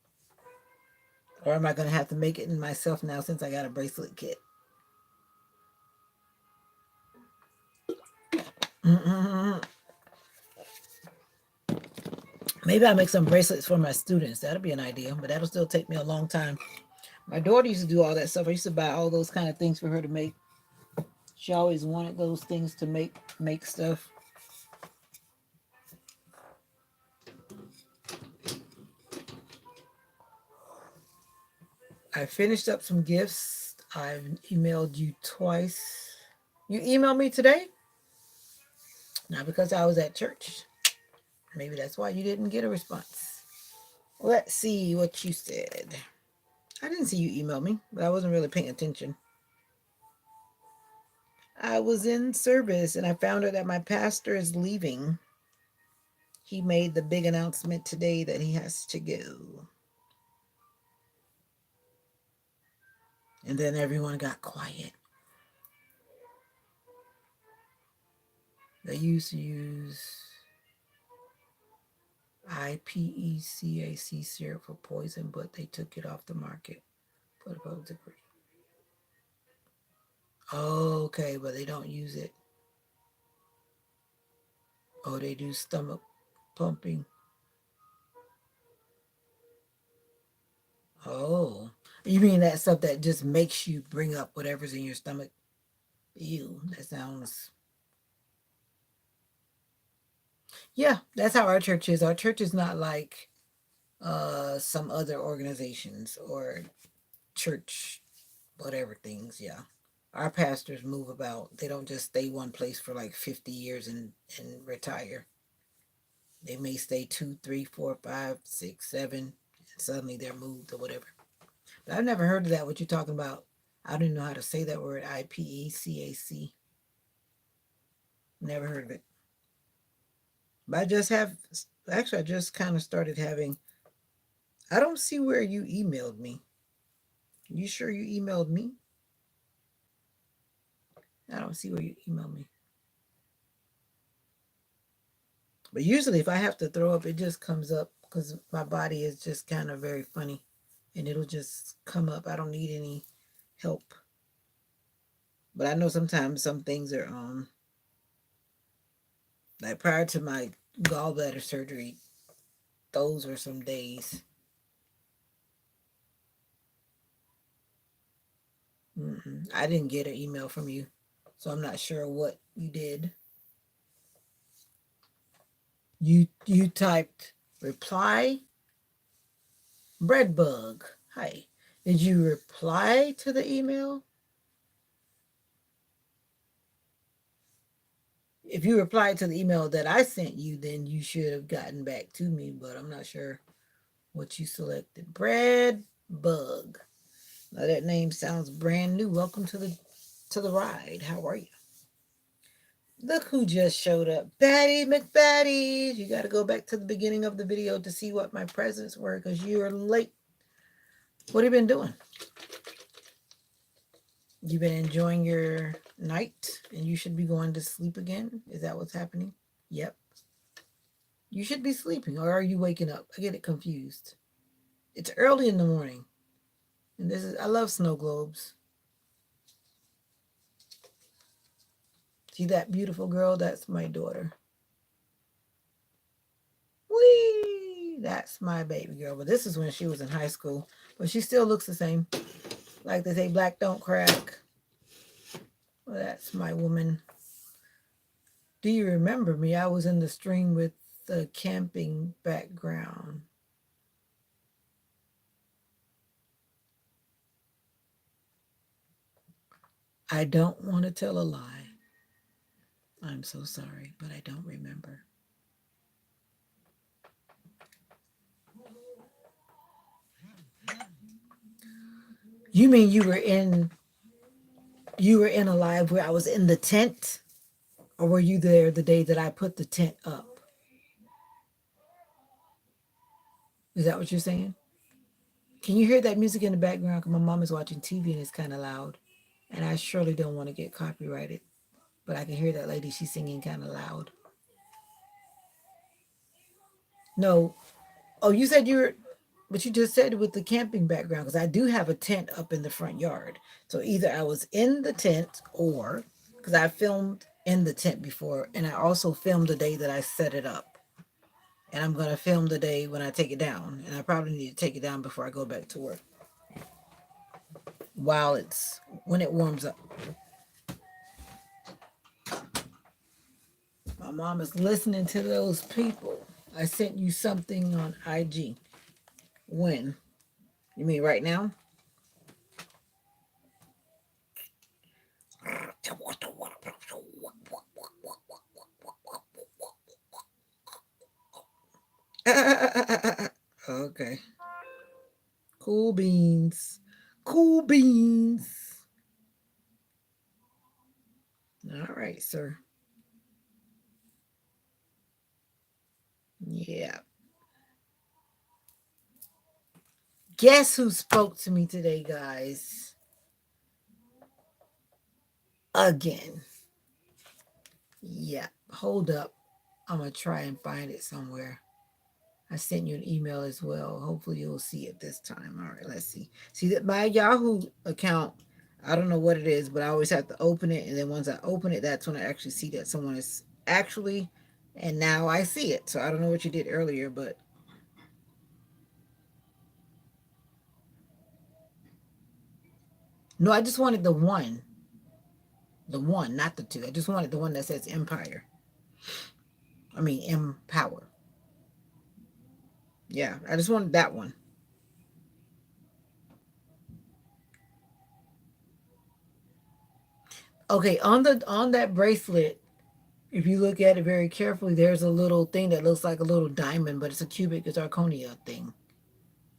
Or am I going to have to make it myself now since I got a bracelet kit? Mm-mm. Maybe I'll make some bracelets for my students. That'll be an idea, but that'll still take me a long time. My daughter used to do all that stuff. I used to buy all those kind of things for her to make. She always wanted those things to make stuff. I finished up some gifts. I've emailed you twice. You emailed me today? Not because I was at church. Maybe that's why you didn't get a response. Let's see what you said. I didn't see you email me, but I wasn't really paying attention. I was in service and I found out that my pastor is leaving. He made the big announcement today that he has to go. And then everyone got quiet. They used to use IPECAC syrup for poison, but they took it off the market. Put above the Oh, okay, but they don't use it. Oh, they do stomach pumping. Oh, you mean that stuff that just makes you bring up whatever's in your stomach? Ew, that sounds. Yeah, that's how our church is. Our church is not like some other organizations or church whatever things. Yeah. Our pastors move about. They don't just stay one place for like 50 years and retire. They may stay two, three, four, five, six, seven, and suddenly they're moved or whatever. But I've never heard of that, what you're talking about. I don't even know how to say that word, IPECAC. Never heard of it. But I just have, actually, I just kind of started having, I don't see where you emailed me. You sure you emailed me? I don't see where you emailed me. But usually, if I have to throw up, it just comes up because my body is just kind of very funny and it'll just come up. I don't need any help. But I know sometimes some things are, like prior to my gallbladder surgery, those were some days. I didn't get an email from you, so I'm not sure what you did. You typed reply breadbug. Hi. Did you reply to the email? If you replied to the email that I sent you, then you should have gotten back to me, but I'm not sure what you selected. Bread bug. Now that name sounds brand new. Welcome to the ride. How are you? Look who just showed up. Batty McBatty. You got to go back to the beginning of the video to see what my presents were because you're late. What have you been doing? You've been enjoying your night and you should be going to sleep again? Is that what's happening? Yep. You should be sleeping or are you waking up? I get it confused. It's early in the morning. And I love snow globes. See that beautiful girl? That's my daughter. Whee! That's my baby girl. But this is when she was in high school. But she still looks the same. Like they say, black don't crack. Well, that's my woman. Do you remember me? I was in the stream with the camping background. I don't want to tell a lie. I'm so sorry, but I don't remember. You mean you were in a live where I was in the tent? Or were you there the day that I put the tent up? Is that what you're saying? Can you hear that music in the background? Because my mom is watching TV and it's kind of loud. And I surely don't want to get copyrighted. But I can hear that lady. She's singing kind of loud. No. Oh, you said but you just said with the camping background because I do have a tent up in the front yard. So either I was in the tent or because I filmed in the tent before and I also filmed the day that I set it up. And I'm going to film the day when I take it down. And I probably need to take it down before I go back to work. When it warms up. My mom is listening to those people. I sent you something on IG. When? You mean right now? Okay. Cool beans. Cool beans. All right, sir. Yeah. Guess who spoke to me today, guys? Again. Yeah. Hold up. I'm going to try and find it somewhere. I sent you an email as well. Hopefully you'll see it this time. All right, let's see. See that my Yahoo account, I don't know what it is, but I always have to open it. And then once I open it, that's when I actually see that someone is actually, and now I see it. So I don't know what you did earlier, but no, I just wanted the one. The one, not the two. I just wanted the one that says Empire. I mean, Empower. Yeah, I just wanted that one. Okay, on that bracelet, if you look at it very carefully, there's a little thing that looks like a little diamond, but it's a cubic zirconia thing.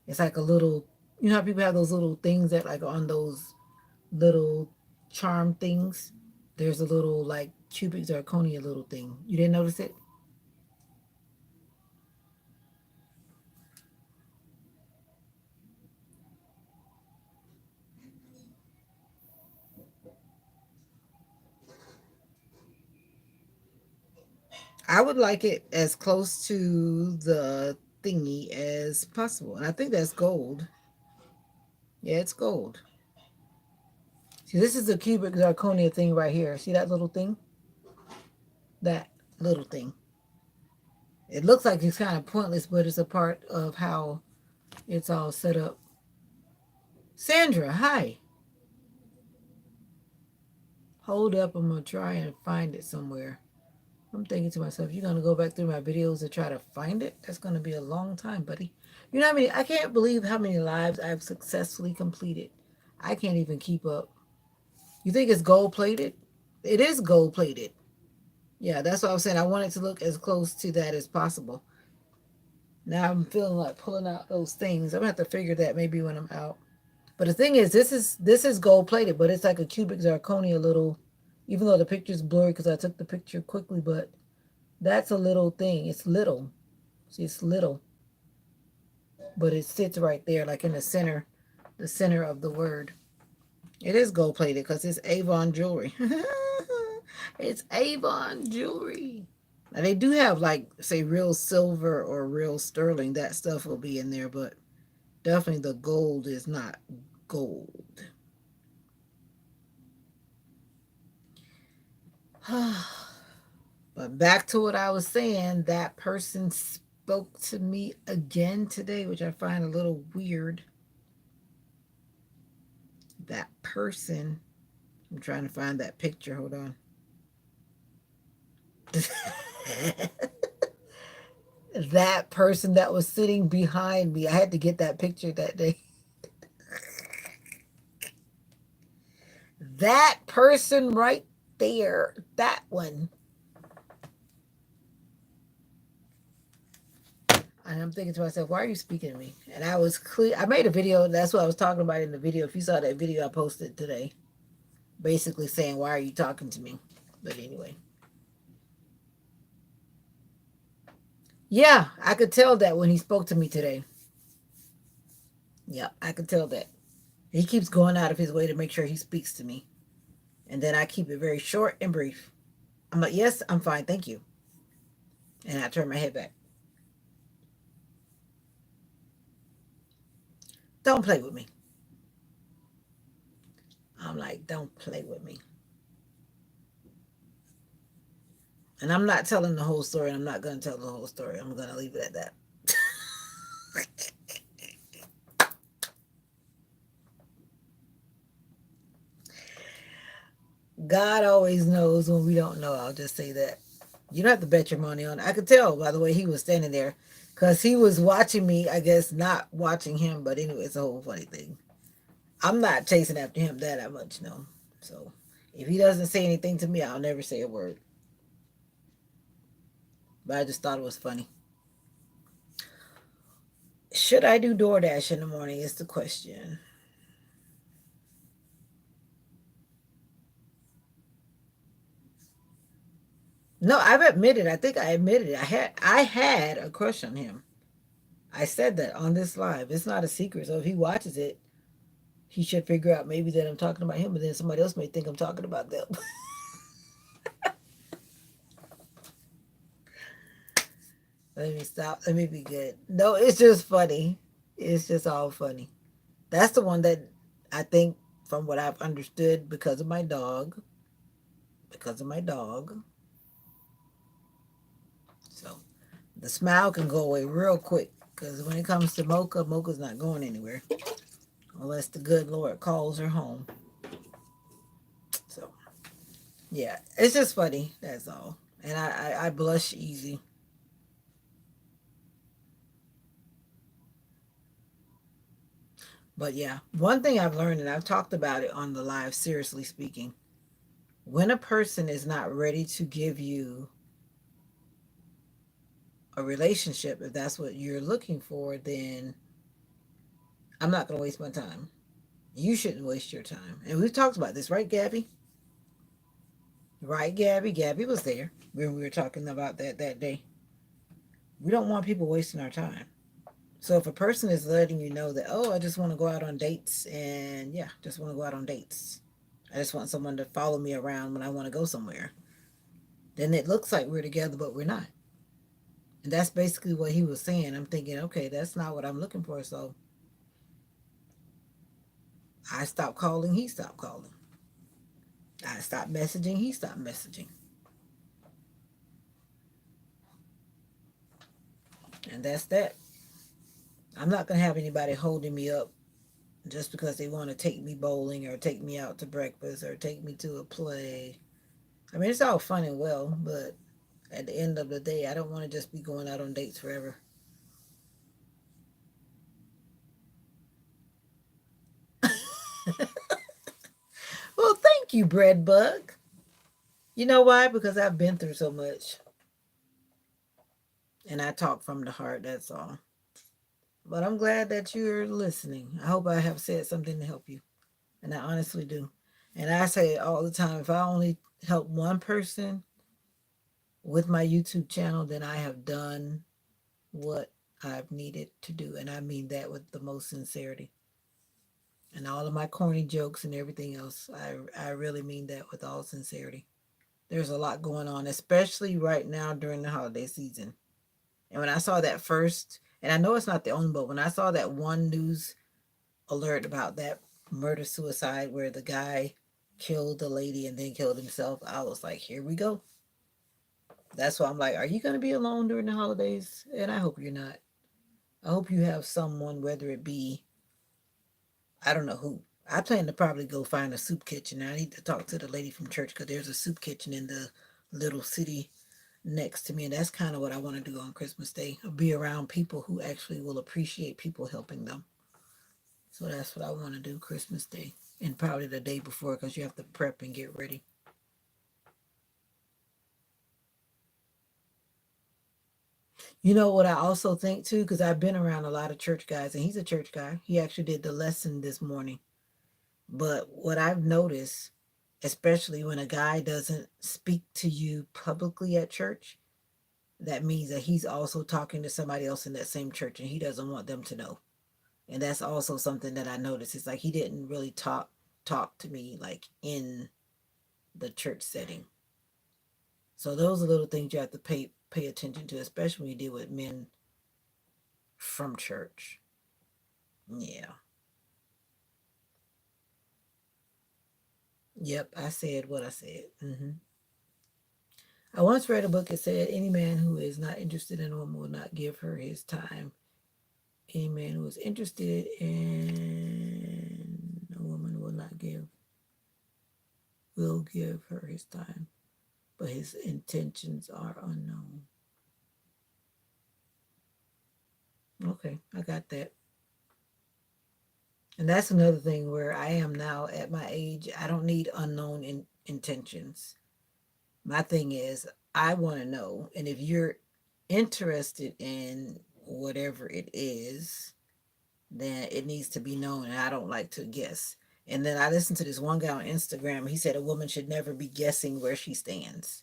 It's like a little, you know how people have those little things that like on those little charm things? There's a little like cubic zirconia little thing. You didn't notice it? I would like it as close to the thingy as possible. And I think that's gold. Yeah, it's gold. See, this is the cubic zirconia thing right here. See that little thing? That little thing. It looks like it's kind of pointless, but it's a part of how it's all set up. Sandra, hi. Hold up. I'm going to try and find it somewhere. I'm thinking to myself, you're going to go back through my videos to try to find it? That's going to be a long time, buddy. You know what I mean? I can't believe how many lives I've successfully completed. I can't even keep up. You think it's gold plated? It is gold plated. Yeah, that's what I was saying. I want it to look as close to that as possible. Now I'm feeling like pulling out those things. I'm gonna have to figure that maybe when I'm out. But the thing is, this is gold plated, but it's like a cubic zirconia little. Even though the picture's blurry because I took the picture quickly, but that's a little thing. It's little. See, it's little, but it sits right there, like in the center of the word. It is gold plated because it's Avon jewelry. It's Avon jewelry. Now they do have like say real silver or real sterling. That stuff will be in there, but definitely the gold is not gold. But back to what I was saying, that person spoke to me again today, which I find a little weird. That person, I'm trying to find that picture. Hold on. That person that was sitting behind me, I had to get that picture that day. That person right there, that one. And I'm thinking to myself, why are you speaking to me? And I was clear. I made a video. That's what I was talking about in the video. If you saw that video I posted today, basically saying, why are you talking to me? But anyway. Yeah, I could tell that when he spoke to me today. Yeah, I could tell that. He keeps going out of his way to make sure he speaks to me. And then I keep it very short and brief. I'm like, yes, I'm fine. Thank you. And I turn my head back. Don't play with me. I'm like, don't play with me. And I'm not telling the whole story. I'm not going to tell the whole story. I'm going to leave it at that. God always knows when we don't know. I'll just say that. You don't have to bet your money on it. I could tell by the way he was standing there because he was watching me, I guess, not watching him. But anyway, it's a whole funny thing. I'm not chasing after him that much, no. So if he doesn't say anything to me, I'll never say a word. But I just thought it was funny. Should I do DoorDash in the morning is the question. No, I've admitted. I think I admitted it. I had a crush on him. I said that on this live. It's not a secret. So if he watches it, he should figure out maybe that I'm talking about him, but then somebody else may think I'm talking about them. Let me stop. Let me be good. No, it's just funny. It's just all funny. That's the one that I think, from what I've understood, because of my dog. Because of my dog. So the smile can go away real quick. Because when it comes to Mocha, Mocha's not going anywhere unless the good Lord calls her home. So yeah, it's just funny. That's all. And I blush easy. But yeah, one thing I've learned, and I've talked about it on the live, seriously speaking, When a person is not ready to give you a relationship, if that's what you're looking for, then I'm not going to waste my time. You shouldn't waste your time. And we've talked about this, right, Gabby? Right, Gabby? Gabby was there when we were talking about that day. We don't want people wasting our time. So if a person is letting you know that, oh, I just want to go out on dates and yeah, just want to go out on dates. I just want someone to follow me around when I want to go somewhere. Then it looks like we're together, but we're not. And that's basically what he was saying. I'm thinking, okay, that's not what I'm looking for. So I stopped calling, he stopped calling. I stopped messaging, he stopped messaging. And that's that. I'm not going to have anybody holding me up just because they want to take me bowling or take me out to breakfast or take me to a play. I mean, it's all fun and well, but at the end of the day, I don't want to just be going out on dates forever. Well, thank you, Bread Bug. You know why? Because I've been through so much and I talk from the heart, that's all. But I'm glad that you're listening. I hope I have said something to help you. And I honestly do. And I say it all the time, if I only help one person with my YouTube channel, then I have done what I've needed to do. And I mean that with the most sincerity. And all of my corny jokes and everything else, I really mean that with all sincerity. There's a lot going on, especially right now during the holiday season. And when I saw that first, and I know it's not the only, but when I saw that one news alert about that murder suicide where the guy killed the lady and then killed himself, I was like, here we go. That's why I'm like, are you going to be alone during the holidays? And I hope you're not. I hope you have someone, whether it be, I don't know who. I plan to probably go find a soup kitchen. I need to talk to the lady from church because there's a soup kitchen in the little city next to me. And that's kind of what I want to do on Christmas Day. Be around people who actually will appreciate people helping them. So that's what I want to do Christmas Day. And probably the day before because you have to prep and get ready. You know what I also think too, because I've been around a lot of church guys, and he's a church guy. He actually did the lesson this morning. But what I've noticed, especially when a guy doesn't speak to you publicly at church, that means that he's also talking to somebody else in that same church and he doesn't want them to know. And that's also something that I noticed. It's like he didn't really talk to me like in the church setting. So those are little things you have to pay attention to, especially when you deal with men from church. Yeah. Yep, I said what I said. I once read a book that said any man who is not interested in a woman will not give her his time. Any man who is interested in a woman will give her his time, but his intentions are unknown. Okay, I got that. And that's another thing where I am now at my age. I don't need unknown intentions. My thing is, I want to know. And if you're interested in whatever it is, then it needs to be known. And I don't like to guess. And then I listened to this one guy on Instagram. He said a woman should never be guessing where she stands.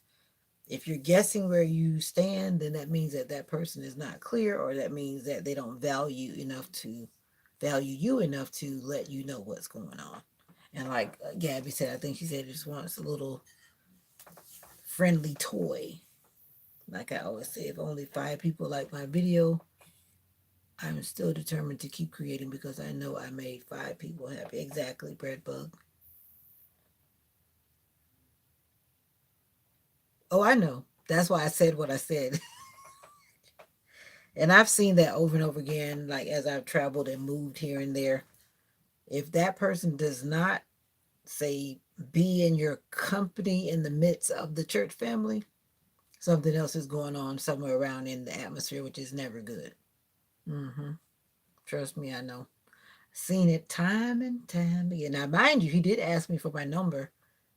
If you're guessing where you stand, then that means that that person is not clear, or that means that they don't value you enough to let you know what's going on. And like Gabby said, I think she said it just wants a little friendly toy. Like I always say, if only 5 people like my video, I'm still determined to keep creating because I know I made 5 people happy. Exactly, bread bug. Oh, I know. That's why I said what I said. And I've seen that over and over again, like as I've traveled and moved here and there. If that person does not say be in your company in the midst of the church family, something else is going on somewhere around in the atmosphere, which is never good. hmm Trust me, I know. Seen it time and time again. Now, mind you, he did ask me for my number,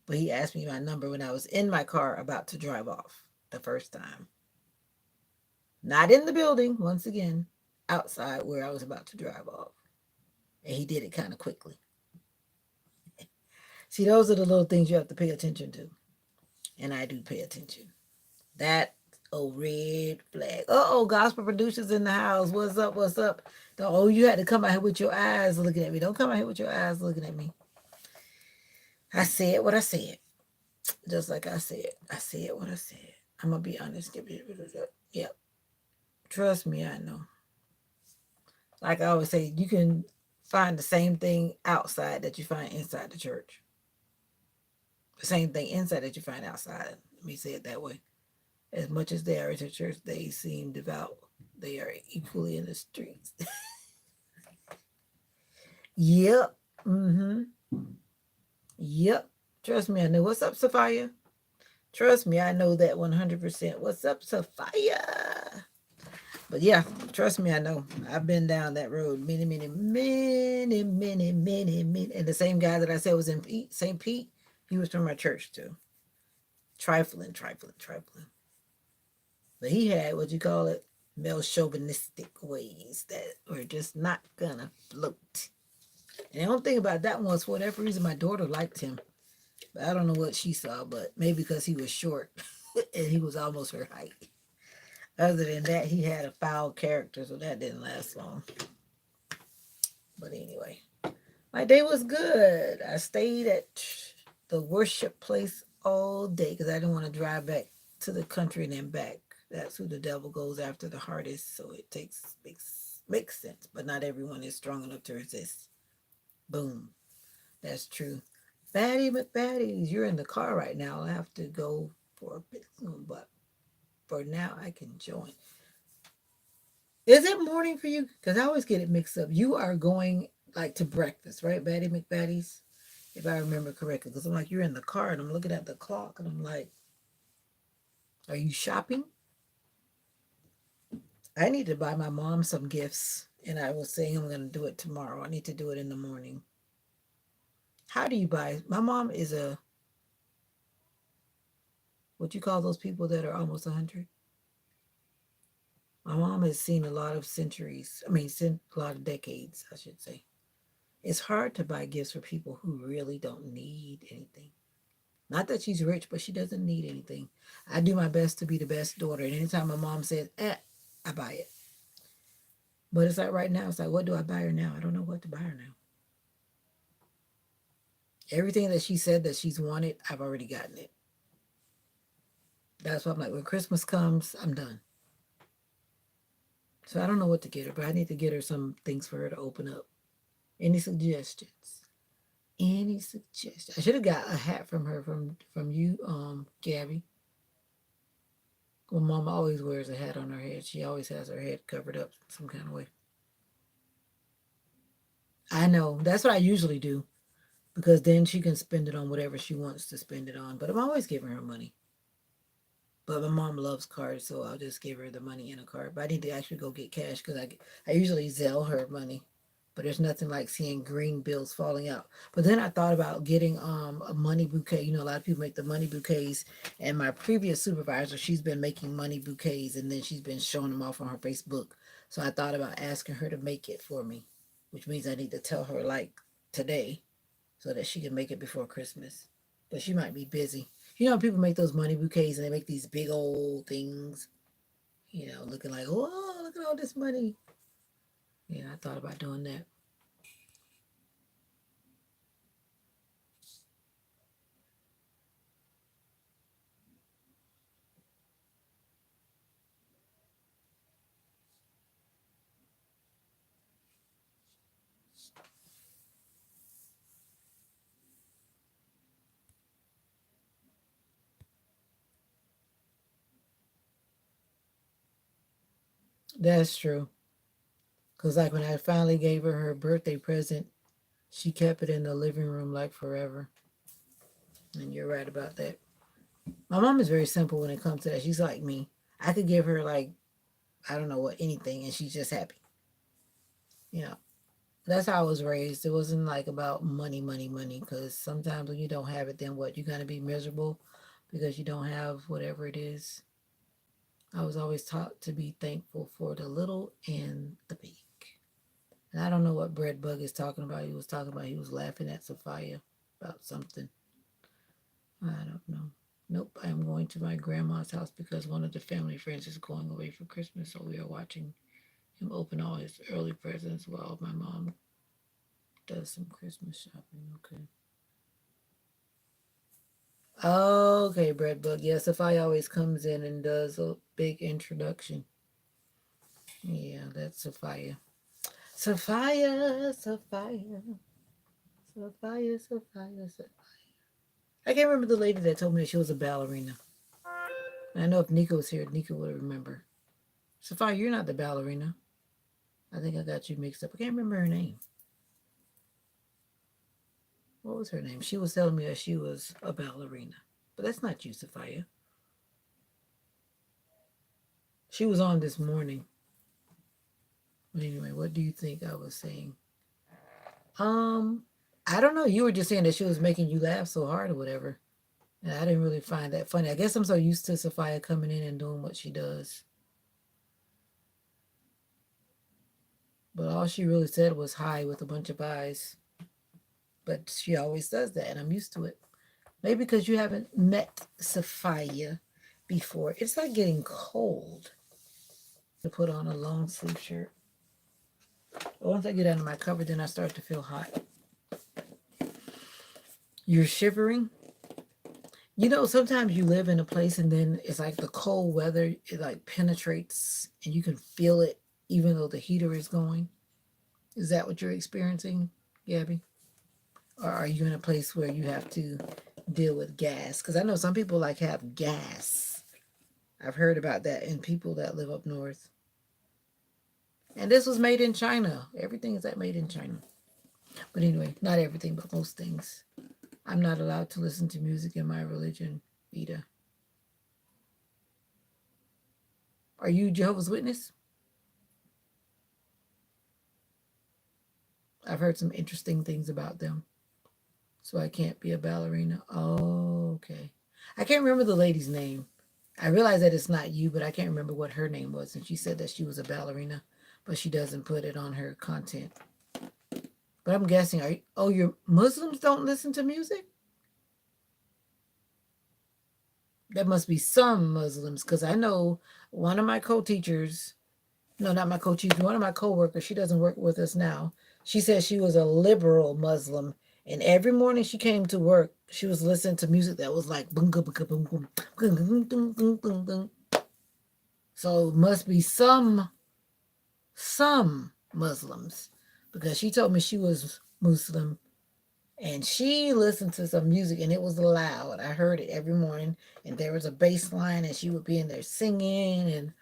But he asked me my number when I was in my car about to drive off the first time. Not in the building, once again, outside where I was about to drive off. And he did it kind of quickly. See, those are the little things you have to pay attention to. And I do pay attention. That red flag. Uh-oh, gospel producers in the house. What's up? What's up? Oh, you had to come out here with your eyes looking at me. Don't come out here with your eyes looking at me. I said what I said. Just like I said. I said what I said. I'm going to be honest. Yep. Trust me, I know. Like I always say, you can find the same thing outside that you find inside the church. The same thing inside that you find outside. Let me say it that way. As much as they are at the church, they seem devout. They are equally in the streets. Yep. Mm-hmm. Yep. Trust me, I know. What's up, Sophia? Trust me, I know that 100%. What's up, Sophia? But yeah, trust me, I know. I've been down that road many. And the same guy that I said was in St. Pete, he was from my church too. Trifling. But he had, what you call it, male chauvinistic ways that were just not gonna float. And the only thing about that one was, for whatever reason, my daughter liked him. But I don't know what she saw, but maybe because he was short and he was almost her height. Other than that, he had a foul character, so that didn't last long. But anyway, my day was good. I stayed at the worship place all day because I didn't want to drive back to the country and then back. That's who the devil goes after the hardest, so it makes sense. But not everyone is strong enough to resist. Boom. That's true. Batty McBatties, you're in the car right now. I have to go for a bit soon, but for now I can join. Is it morning for you? Because I always get it mixed up. You are going like to breakfast, right, Batty McBatties? If I remember correctly. Because I'm like, you're in the car and I'm looking at the clock and I'm like, are you shopping? I need to buy my mom some gifts. And I was saying I'm going to do it tomorrow. I need to do it in the morning. How do you buy? My mom is what you call those people that are almost 100? My mom has seen a lot of centuries. I mean, a lot of decades, I should say. It's hard to buy gifts for people who really don't need anything. Not that she's rich, but she doesn't need anything. I do my best to be the best daughter. And anytime my mom says, I buy it. But it's like right now, it's like, what do I buy her now? I don't know what to buy her now. Everything that she said that she's wanted, I've already gotten it. That's why I'm like, when Christmas comes, I'm done. So I don't know what to get her, but I need to get her some things for her to open up. Any suggestions? Any suggestions? I should have got a hat from her from you, Gabby. Well, Mama always wears a hat on her head. She always has her head covered up some kind of way. I know. That's what I usually do because then she can spend it on whatever she wants to spend it on. But I'm always giving her money. But my mom loves cards, so I'll just give her the money in a card. But I need to actually go get cash because I usually Zelle her money. But there's nothing like seeing green bills falling out. But then I thought about getting a money bouquet. You know, a lot of people make the money bouquets. And my previous supervisor, she's been making money bouquets, and then she's been showing them off on her Facebook. So I thought about asking her to make it for me, which means I need to tell her like today so that she can make it before Christmas. But she might be busy. You know, people make those money bouquets and they make these big old things, you know, looking like, oh, look at all this money. Yeah, I thought about doing that. That's true. Because, like, when I finally gave her her birthday present, she kept it in the living room like forever. And you're right about that. My mom is very simple when it comes to that. She's like me. I could give her, like, I don't know what, anything, and she's just happy. You know, That's how I was raised. It wasn't like about money, money, money. Because sometimes when you don't have it, then what? You're going to be miserable because you don't have whatever it is. I was always taught to be thankful for the little and the big. And I don't know what Bread Bug is talking about. He was talking about he was laughing at Sophia about something. I don't know. Nope, I am going to my grandma's house because one of the family friends is going away for Christmas, so we are watching him open all his early presents while my mom does some Christmas shopping. Okay. Okay, Bread Bug. Yes, Sophia always comes in and does a big introduction. Yeah, that's Sophia. Sophia, Sophia, Sophia, Sophia, Sophia. I can't remember the lady that told me that she was a ballerina. And I know if Nico was here, Nico would remember. Sophia, you're not the ballerina. I think I got you mixed up. I can't remember her name. What was her name? She was telling me that she was a ballerina. But that's not you, Sophia. She was on this morning. But anyway, what do you think I was saying? Um, I don't know. You were just saying that she was making you laugh so hard or whatever. And I didn't really find that funny. I guess I'm so used to Sophia coming in and doing what she does. But all she really said was hi with a bunch of eyes. But she always does that, and I'm used to it. Maybe because you haven't met Sophia before. It's like getting cold to put on a long sleeve shirt. But once I get under my cover, then I start to feel hot. You're shivering. You know, sometimes you live in a place and then it's like the cold weather, it like penetrates and you can feel it even though the heater is going. Is that what you're experiencing, Gabby? Or are you in a place where you have to deal with gas? Because I know some people like have gas. I've heard about that in people that live up north. And this was made in China. Everything is that made in China. But anyway, not everything, but most things. I'm not allowed to listen to music in my religion, Veda. Are you Jehovah's Witness? I've heard some interesting things about them. So I can't be a ballerina. Oh, okay. I can't remember the lady's name. I realize that it's not you, but I can't remember what her name was. And she said that she was a ballerina, but she doesn't put it on her content. But I'm guessing, your Muslims don't listen to music? There must be some Muslims, because I know one of my co-teachers, no, not my co-teacher, one of my co-workers, she doesn't work with us now. She said she was a liberal Muslim, and every morning she came to work, she was listening to music that was like boom, boom, boom, boom, boom, boom, boom, boom, boom, boom, boom. So it must be some Muslims, because she told me she was Muslim and she listened to some music and it was loud. I heard it every morning, and there was a bass line and she would be in there singing. And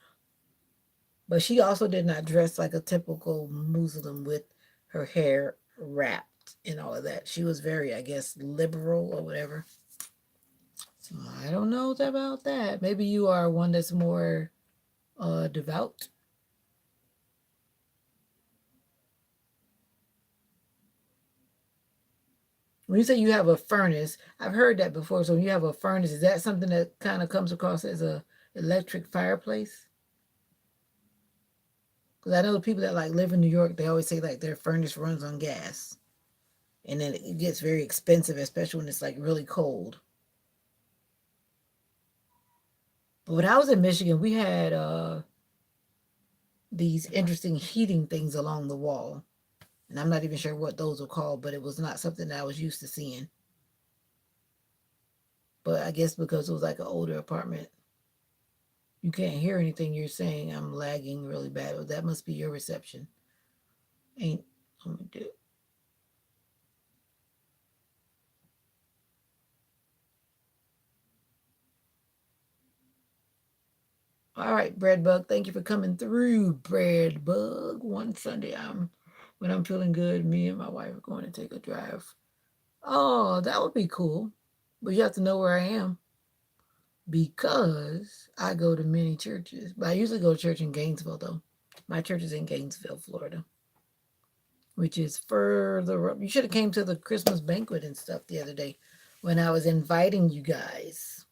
but she also did not dress like a typical Muslim with her hair wrapped and all of that. She was very, I guess, liberal or whatever. So I don't know about that. Maybe you are one that's more devout. When you say you have a furnace, I've heard that before. So when you have a furnace, is that something that kind of comes across as a electric fireplace? Because I know the people that like live in New York, they always say like their furnace runs on gas. And then it gets very expensive, especially when it's like really cold. But when I was in Michigan, we had these interesting heating things along the wall. And I'm not even sure what those were called, but it was not something that I was used to seeing. But I guess because it was like an older apartment, you can't hear anything you're saying. I'm lagging really bad. Well, that must be your reception. Ain't let me do. All right, Bread Bug. Thank you for coming through, Bread Bug. One Sunday, when I'm feeling good, me and my wife are going to take a drive. Oh, that would be cool. But you have to know where I am because I go to many churches. But I usually go to church in Gainesville, though. My church is in Gainesville, Florida. which is further up. You should have came to the Christmas banquet and stuff the other day when I was inviting you guys.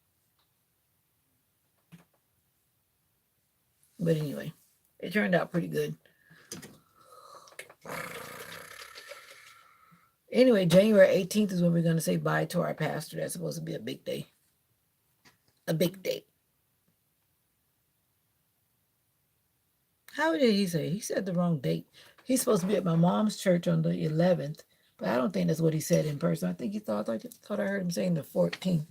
But anyway, it turned out pretty good. Anyway, January 18th is when we're going to say bye to our pastor. That's supposed to be a big day. A big day. How did he say? He said the wrong date. He's supposed to be at my mom's church on the 11th, but I don't think that's what he said in person. I think he thought I heard him saying the 14th.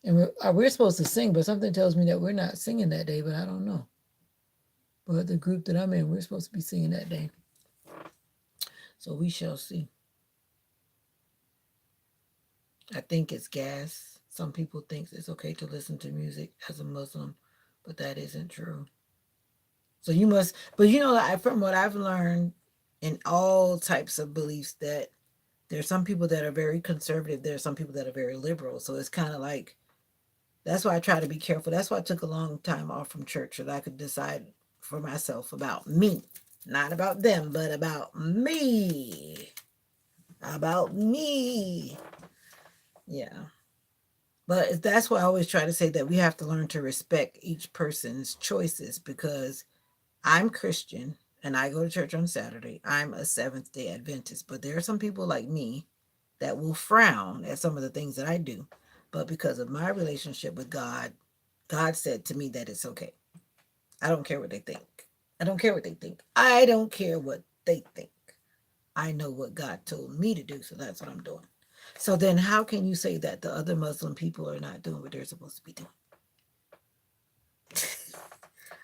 And we're supposed to sing, but something tells me that we're not singing that day, but I don't know. But the group that I'm in, we're supposed to be singing that day. So we shall see. I think it's gas. Some people think it's okay to listen to music as a Muslim, but that isn't true. So you must, but from what I've learned in all types of beliefs, that there are some people that are very conservative. There are some people that are very liberal. So it's kind of like, that's why I try to be careful. That's why I took a long time off from church, so that I could decide for myself about me. Not about them, but about me. About me. Yeah. But that's why I always try to say that we have to learn to respect each person's choices, because I'm Christian and I go to church on Saturday. I'm a Seventh day Adventist. But there are some people like me that will frown at some of the things that I do. But because of my relationship with God, God said to me that it's okay. I don't care what they think. I don't care what they think. I don't care what they think. I know what God told me to do, so that's what I'm doing. So then how can you say that the other Muslim people are not doing what they're supposed to be doing?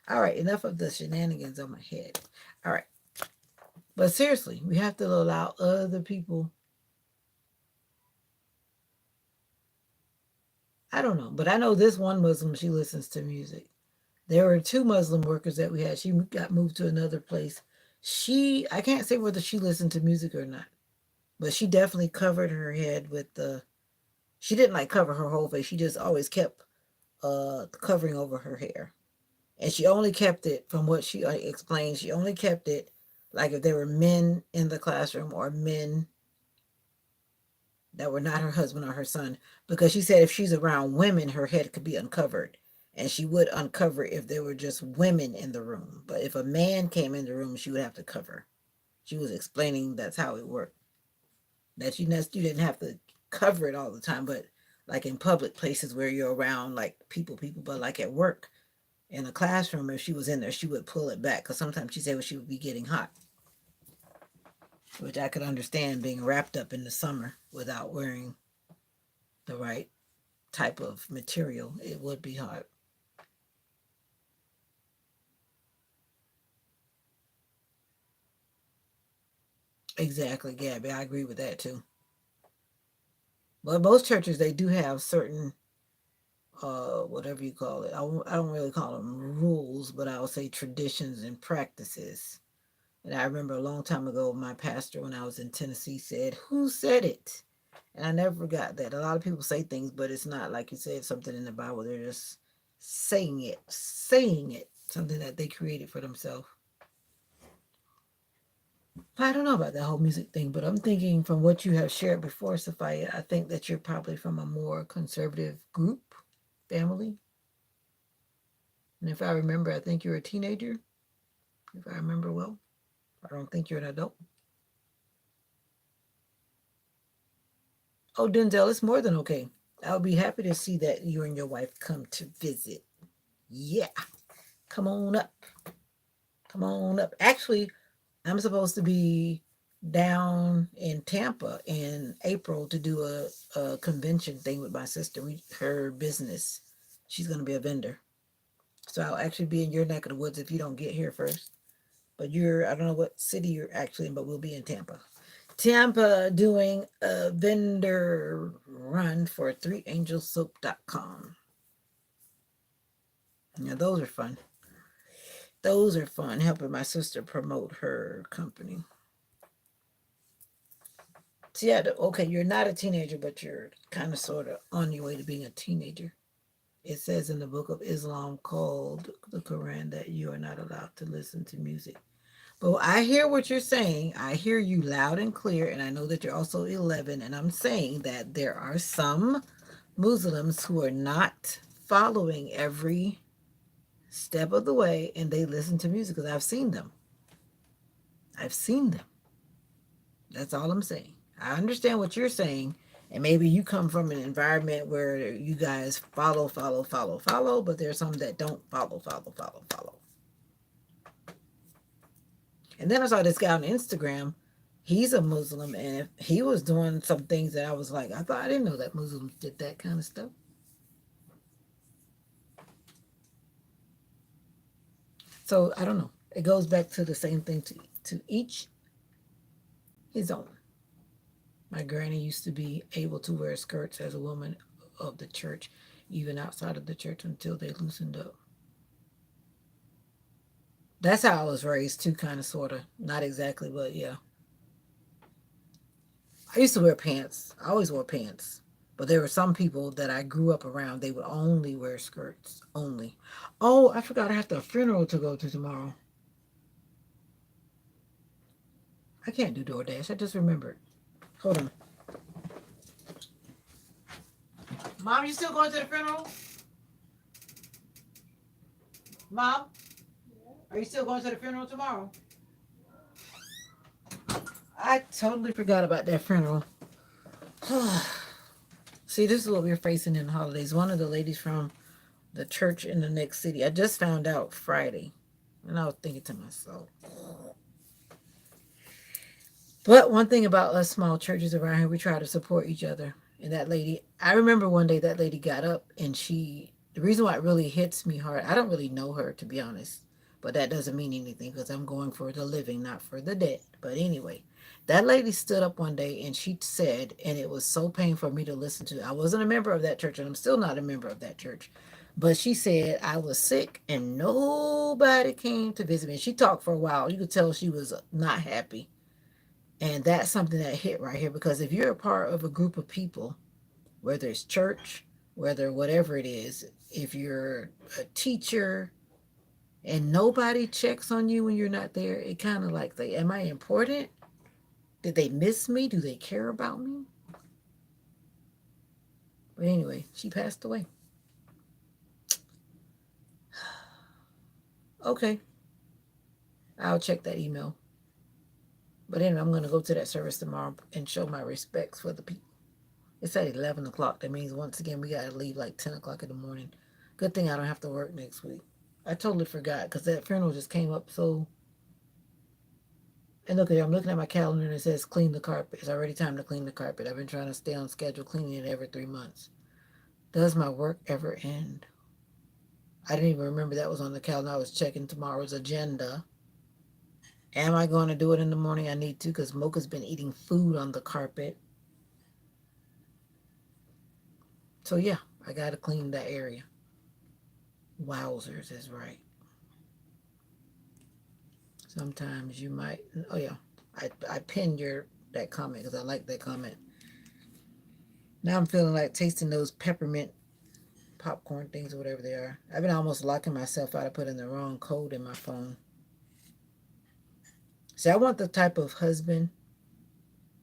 All right, enough of the shenanigans on my head. All right. But seriously, we have to allow other people. I don't know, but I know this one Muslim, she listens to music. There were two Muslim workers that we had. She got moved to another place. I can't say whether she listened to music or not, but she definitely covered her head with she didn't like cover her whole face. She just always kept covering over her hair. And she only kept it, from what she explained, she only kept it like if there were men in the classroom or men that were not her husband or her son, because she said if she's around women, her head could be uncovered. And she would uncover it if there were just women in the room. But if a man came in the room, she would have to cover. She was explaining that's how it worked. That you didn't have to cover it all the time, but like in public places where you're around like people, but like at work, in a classroom, if she was in there, she would pull it back, because sometimes she said she would be getting hot, which I could understand, being wrapped up in the summer without wearing the right type of material. It would be hard. Exactly, Gabby. I agree with that too. But most churches, they do have certain, whatever you call it. I don't really call them rules, but I'll say traditions and practices. And I remember a long time ago, my pastor, when I was in Tennessee, said, "Who said it?" And I never forgot that. A lot of people say things, but it's not like you said something in the Bible. They're just saying it, something that they created for themselves. I don't know about that whole music thing, but I'm thinking from what you have shared before, Sophia, I think that you're probably from a more conservative group, family. And if I remember, I think you're a teenager, if I remember well. I don't think you're an adult. Oh, Denzel, it's more than okay. I'll be happy to see that you and your wife come to visit. Yeah, come on up. Come on up. Actually, I'm supposed to be down in Tampa in April to do a convention thing with my sister. Her business. She's going to be a vendor. So I'll actually be in your neck of the woods if you don't get here first. But I don't know what city you're actually in, but we'll be in Tampa. Tampa doing a vendor run for 3angelsoap.com. Yeah, those are fun. Those are fun, helping my sister promote her company. So yeah, okay, you're not a teenager, but you're kind of sort of on your way to being a teenager. It says in the book of Islam called the Quran that you are not allowed to listen to music. But I hear what you're saying. I hear you loud and clear, and I know that you're also 11. And I'm saying that there are some Muslims who are not following every step of the way, and they listen to music because I've seen them. I've seen them. That's all I'm saying. I understand what you're saying, and maybe you come from an environment where you guys follow, follow, follow, follow, but there's some that don't follow, follow, follow, follow. And then I saw this guy on Instagram. He's a Muslim, and he was doing some things that I was like, I didn't know that Muslims did that kind of stuff. So I don't know. It goes back to the same thing to each his own. My granny used to be able to wear skirts as a woman of the church, even outside of the church until they loosened up. That's how I was raised too, kind of, sort of. Not exactly, but yeah. I used to wear pants. I always wore pants. But there were some people that I grew up around, they would only wear skirts. Only. Oh, I forgot I have a funeral to go to tomorrow. I can't do DoorDash. I just remembered. Hold on. Mom, you still going to the funeral? Mom, are you still going to the funeral tomorrow? I totally forgot about that funeral. See, this is what we're facing in the holidays. One of the ladies from the church in the next city, I just found out Friday. And I was thinking to myself, but one thing about us small churches around here, we try to support each other. And that lady, I remember one day that lady got up and the reason why it really hits me hard, I don't really know her to be honest, but that doesn't mean anything because I'm going for the living, not for the dead. But anyway, that lady stood up one day and she said, and it was so painful for me to listen to. I wasn't a member of that church and I'm still not a member of that church. But she said I was sick and nobody came to visit me. She talked for a while. You could tell she was not happy, and that's something that hit right here because if you're a part of a group of people, whether it's church, whether whatever it is, if you're a teacher and nobody checks on you when you're not there, it kind of like, am I important? Did they miss me? Do they care about me? But anyway, she passed away. Okay, I'll check that email. But anyway, I'm going to go to that service tomorrow and show my respects for the people. It's at 11 o'clock. That means once again we got to leave like 10 o'clock in the morning. Good thing I don't have to work next week. I totally forgot because that funeral just came up so. And look at it, I'm looking at my calendar and it says clean the carpet. It's already time to clean the carpet. I've been trying to stay on schedule cleaning it every 3 months. Does my work ever end? I didn't even remember that was on the calendar. I was checking tomorrow's agenda. Am I going to do it in the morning? I need to because Mocha's been eating food on the carpet. So yeah, I got to clean that area. Wowzers is right. Sometimes you might. Oh yeah, I pinned that comment because I like that comment. Now I'm feeling like tasting those peppermint popcorn things or whatever they are. I've been almost locking myself out of putting the wrong code in my phone. See, I want the type of husband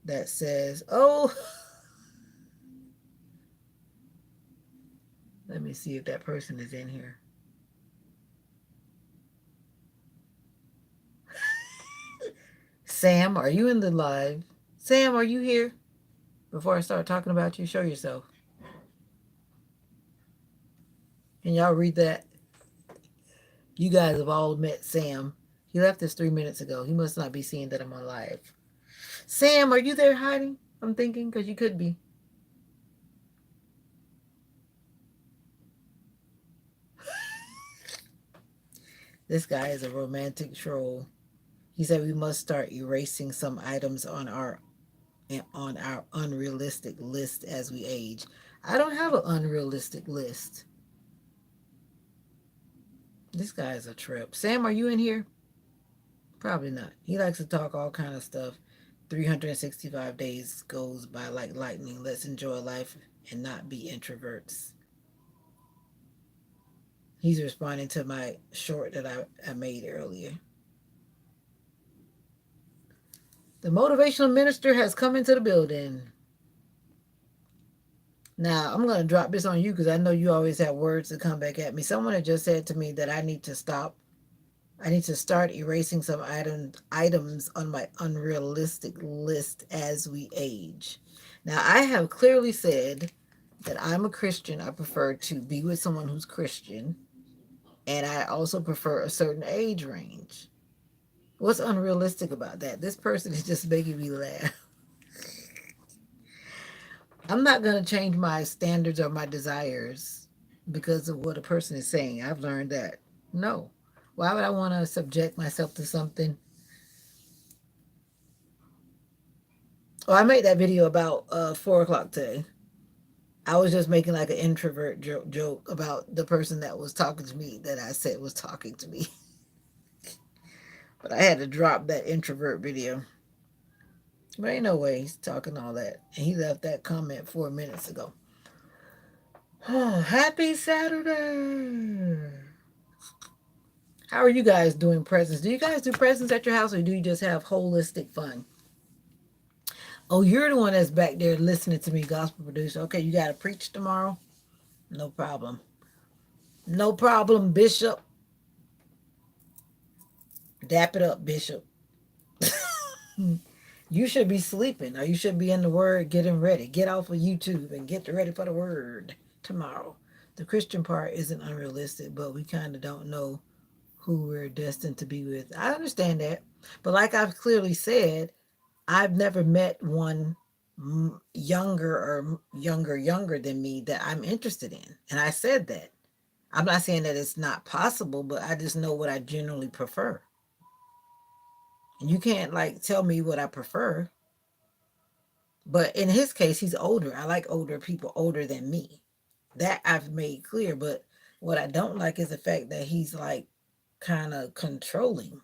that says, "Oh, let me see if that person is in here." Sam, are you in the live? Sam, are you here? Before I start talking about you, show yourself. Can y'all read that? You guys have all met Sam. He left us 3 minutes ago. He must not be seeing that I'm on live. Sam, are you there hiding? I'm thinking because you could be. This guy is a romantic troll. He said we must start erasing some items on our unrealistic list as we age. I don't have an unrealistic list. This guy is a trip. Sam, are you in here? Probably not. He likes to talk all kind of stuff. 365 days goes by like lightning. Let's enjoy life and not be introverts. He's responding to my short that I made earlier. The motivational minister has come into the building. Now, I'm going to drop this on you because I know you always have words to come back at me. Someone had just said to me that I need to stop. I need to start erasing some items on my unrealistic list as we age. Now, I have clearly said that I'm a Christian. I prefer to be with someone who's Christian, and I also prefer a certain age range. What's unrealistic about that? This person is just making me laugh. I'm not going to change my standards or my desires because of what a person is saying. I've learned that. No. Why would I want to subject myself to something? Oh, I made that video about 4 o'clock today. I was just making like an introvert joke about the person that was talking to me that I said was talking to me. But I had to drop that introvert video. But ain't no way he's talking all that. And he left that comment 4 minutes ago. Oh, happy Saturday. How are you guys doing presents? Do you guys do presents at your house or do you just have holistic fun? Oh, you're the one that's back there listening to me, gospel producer. Okay, you got to preach tomorrow? No problem. No problem, Bishop. Dap it up, Bishop. You should be sleeping or you should be in the Word getting ready. Get off of YouTube and get ready for the Word tomorrow. The Christian part isn't unrealistic, but we kind of don't know who we're destined to be with. I understand that. But like I've clearly said, I've never met one younger or younger than me that I'm interested in. And I said that. I'm not saying that it's not possible, but I just know what I generally prefer. And you can't like tell me what I prefer. But in his case, he's older. I like older people older than me. That I've made clear. But what I don't like is the fact that he's like kind of controlling.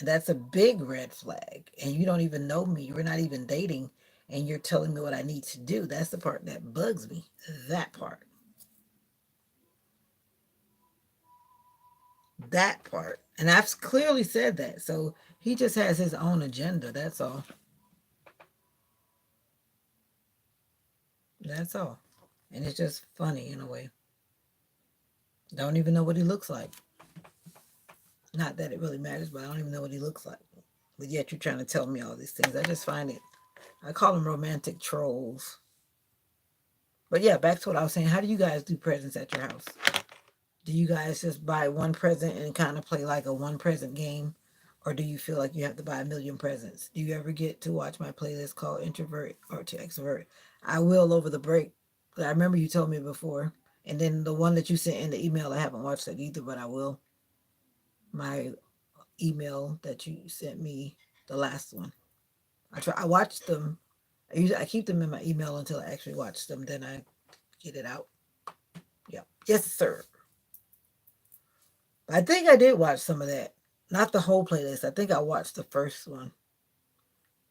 And that's a big red flag. And you don't even know me. We're not even dating. And you're telling me what I need to do. That's the part that bugs me. That part. That part. And I've clearly said that. So he just has his own agenda. That's all. That's all. And it's just funny in a way. Don't even know what he looks like. Not that it really matters, but I don't even know what he looks like. But yet you're trying to tell me all these things. I just find it, I call them romantic trolls. But yeah, back to what I was saying. How do you guys do presents at your house? Do you guys just buy one present and kind of play like a one present game? Or do you feel like you have to buy a million presents? Do you ever get to watch my playlist called Introvert or to Extrovert? I will over the break. But I remember you told me before. And then the one that you sent in the email, I haven't watched that either, but I will. My email that you sent me, the last one. I watched them. I keep them in my email until I actually watch them. Then I get it out. Yeah. Yes, sir. I think I did watch some of that. Not the whole playlist. I think I watched the first one.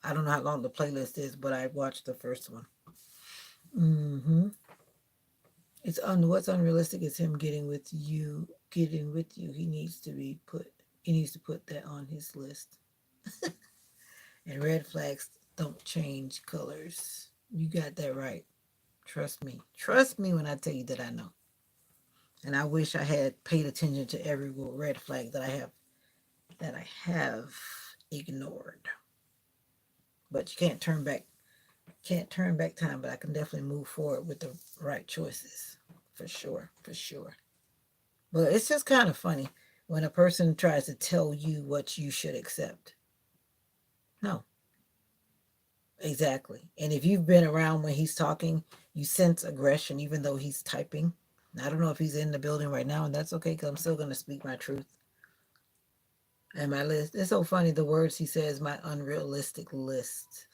I don't know how long the playlist is, but I watched the first one. Mm-hmm. What's unrealistic is him getting with you. Getting with you. He needs to be put. He needs to put that on his list. And red flags don't change colors. You got that right. Trust me. Trust me when I tell you that I know. And I wish I had paid attention to every red flag that I have ignored. But you can't turn back time, but I can definitely move forward with the right choices. For sure. For sure. But it's just kind of funny when a person tries to tell you what you should accept. No, exactly. And if you've been around when he's talking, you sense aggression even though he's typing. I don't know if he's in the building right now, and that's okay because I'm still going to speak my truth. And my list, it's so funny the words he says, my unrealistic list.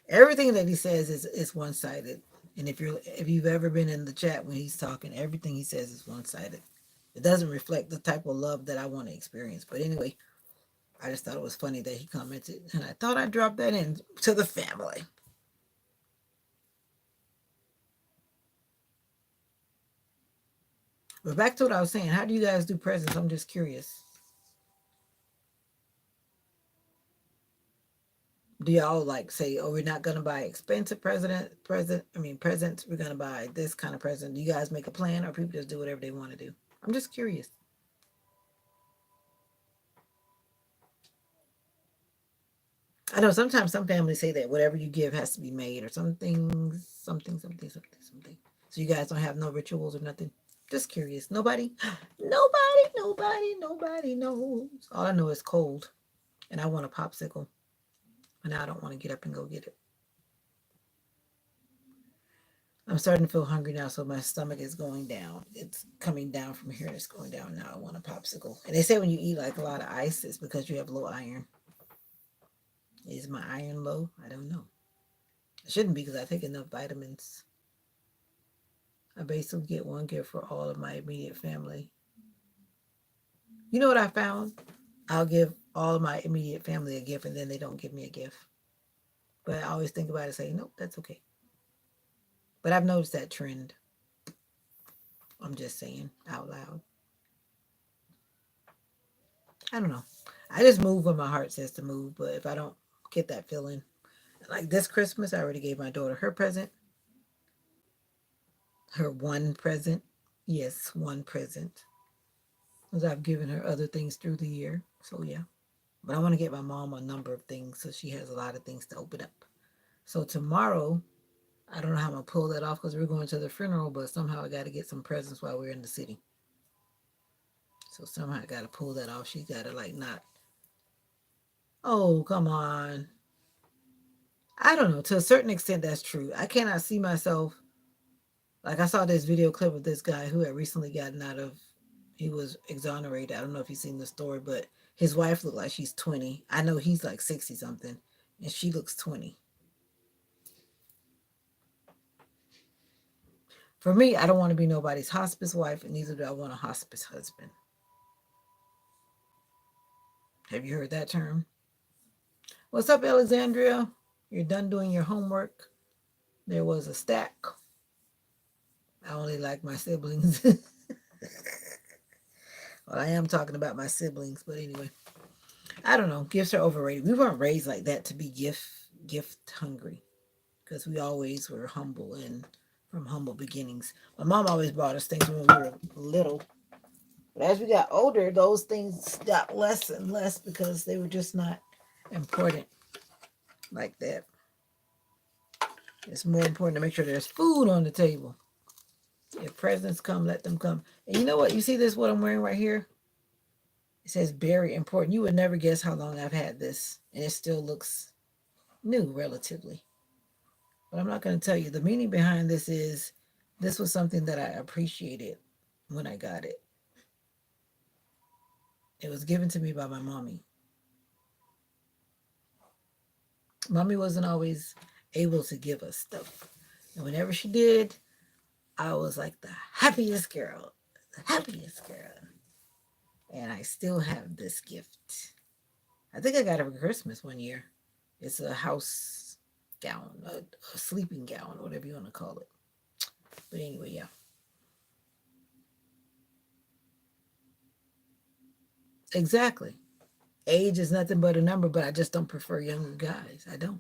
Everything that he says is one-sided. And if you've ever been in the chat when he's talking, everything he says is one-sided. It doesn't reflect the type of love that I want to experience. But anyway, I just thought it was funny that he commented, and I thought I'd drop that in to the family. But back to what I was saying. How do you guys do presents? I'm just curious. Do y'all like say, oh, we're not gonna buy expensive presents, we're gonna buy this kind of present? Do you guys make a plan or people just do whatever they want to do? I'm just curious. I know sometimes some families say that whatever you give has to be made or something. So you guys don't have no rituals or nothing? Just curious. Nobody? Nobody knows. All I know is cold and I want a popsicle and I don't want to get up and go get it. I'm starting to feel hungry now, so my stomach is going down. It's coming down from here and it's going down now. I want a popsicle. And they say when you eat like a lot of ice, it's because you have low iron. Is my iron low? I don't know. It shouldn't be because I take enough vitamins. I basically get one gift for all of my immediate family. You know what I found? I'll give all of my immediate family a gift and then they don't give me a gift. But I always think about it and say, nope, that's okay. But I've noticed that trend. I'm just saying out loud. I don't know. I just move when my heart says to move, but if I don't get that feeling, like this Christmas, I already gave my daughter her present, her one present. Yes, one present. Because I've given her other things through the year. So, yeah. But I want to get my mom a number of things so she has a lot of things to open up. So, tomorrow, I don't know how I'm going to pull that off because we're going to the funeral, but somehow I got to get some presents while we're in the city. So, somehow I got to pull that off. She got to, like, not. Oh, come on. I don't know. To a certain extent, that's true. I cannot see myself. Like, I saw this video clip of this guy who had recently gotten out of, he was exonerated. I don't know if you've seen the story, but his wife looked like she's 20. I know he's like 60 something, and she looks 20. For me, I don't want to be nobody's hospice wife, and neither do I want a hospice husband. Have you heard that term? What's up, Alexandria? You're done doing your homework. There was a stack. I only like my siblings. Well, I am talking about my siblings, but anyway, I don't know. Gifts are overrated. We weren't raised like that to be gift hungry because we always were humble and from humble beginnings. My mom always bought us things when we were little, but as we got older, those things got less and less because they were just not important like that. It's more important to make sure there's food on the table. If presents come, let them come. And you know what? You see this, what I'm wearing right here? It says very important. You would never guess how long I've had this, and it still looks new relatively. But I'm not going to tell you. The meaning behind this is this was something that I appreciated when I got it. It was given to me by my mommy. Mommy wasn't always able to give us stuff. And whenever she did, I was like the happiest girl. The happiest girl. And I still have this gift. I think I got it for Christmas one year. It's a house gown, a sleeping gown, whatever you want to call it. But anyway, yeah. Exactly. Age is nothing but a number, but I just don't prefer younger guys. I don't.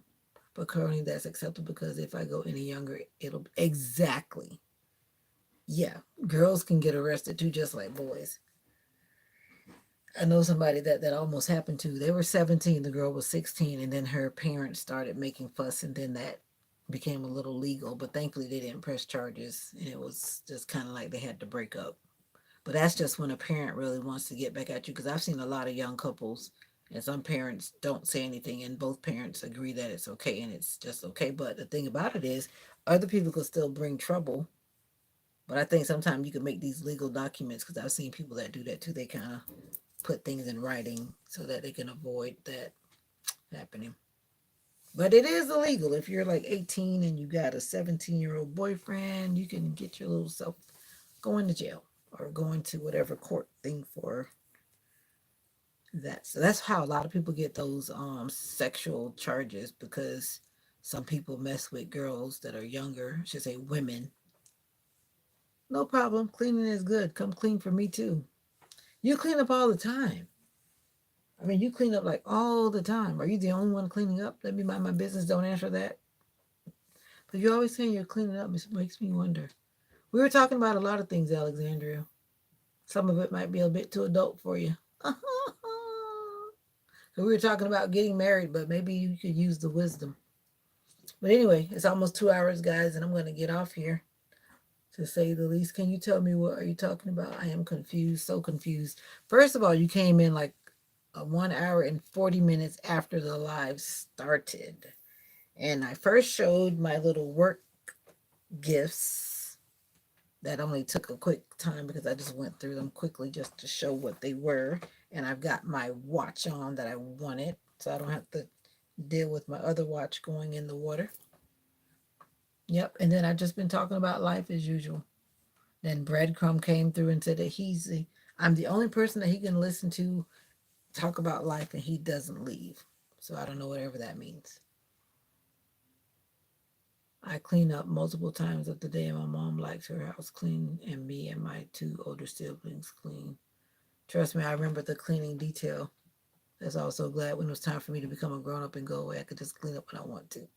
But currently that's acceptable because if I go any younger, it'll exactly. Yeah. Girls can get arrested too, just like boys. I know somebody that almost happened to. They were 17, the girl was 16, and then her parents started making fuss, and then that became a little legal. But thankfully, they didn't press charges, and it was just kind of like they had to break up. But that's just when a parent really wants to get back at you, because I've seen a lot of young couples, and some parents don't say anything, and both parents agree that it's okay, and it's just okay. But the thing about it is, other people could still bring trouble. But I think sometimes you can make these legal documents, because I've seen people that do that too. They kind of put things in writing so that they can avoid that happening. But it is illegal. If you're like 18 and you got a 17-year-old boyfriend, you can get your little self going to jail or going to whatever court thing for that. So that's how a lot of people get those sexual charges, because some people mess with girls that are younger, I should say women. No problem. Cleaning is good. Come clean for me too. You clean up all the time. I mean, you clean up like all the time. Are you the only one cleaning up? Let me mind my business. Don't answer that. But you're always saying you're cleaning up. It makes me wonder. We were talking about a lot of things, Alexandria. Some of it might be a bit too adult for you. So we were talking about getting married, but maybe you could use the wisdom. But anyway, it's almost 2 hours, guys, and I'm going to get off here to say the least. Can you tell me what are you talking about? I am confused, so confused. First of all, you came in like 1 hour and 40 minutes after the live started. And I first showed my little work gifts that only took a quick time because I just went through them quickly just to show what they were. And I've got my watch on that I wanted, so I don't have to deal with my other watch going in the water. Yep. And then I've just been talking about life as usual. Then Breadcrumb came through and said that I'm the only person that he can listen to talk about life and he doesn't leave. So I don't know whatever that means. I clean up multiple times of the day, and my mom likes her house clean, and me and my two older siblings clean. Trust me, I remember the cleaning detail. That's also glad when it was time for me to become a grown up and go away, I could just clean up when I want to.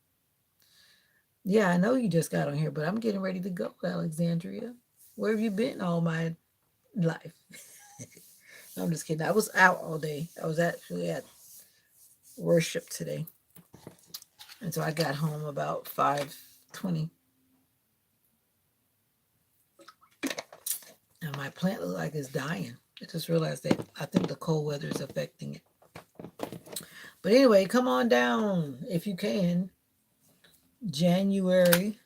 Yeah, I know you just got on here, but I'm getting ready to go, Alexandria. Where have you been all my life? No, I'm just kidding. I was out all day. I was actually at worship today. And so I got home about 5:20. And my plant looked like it's dying. I just realized that I think the cold weather is affecting it. But anyway, come on down if you can. January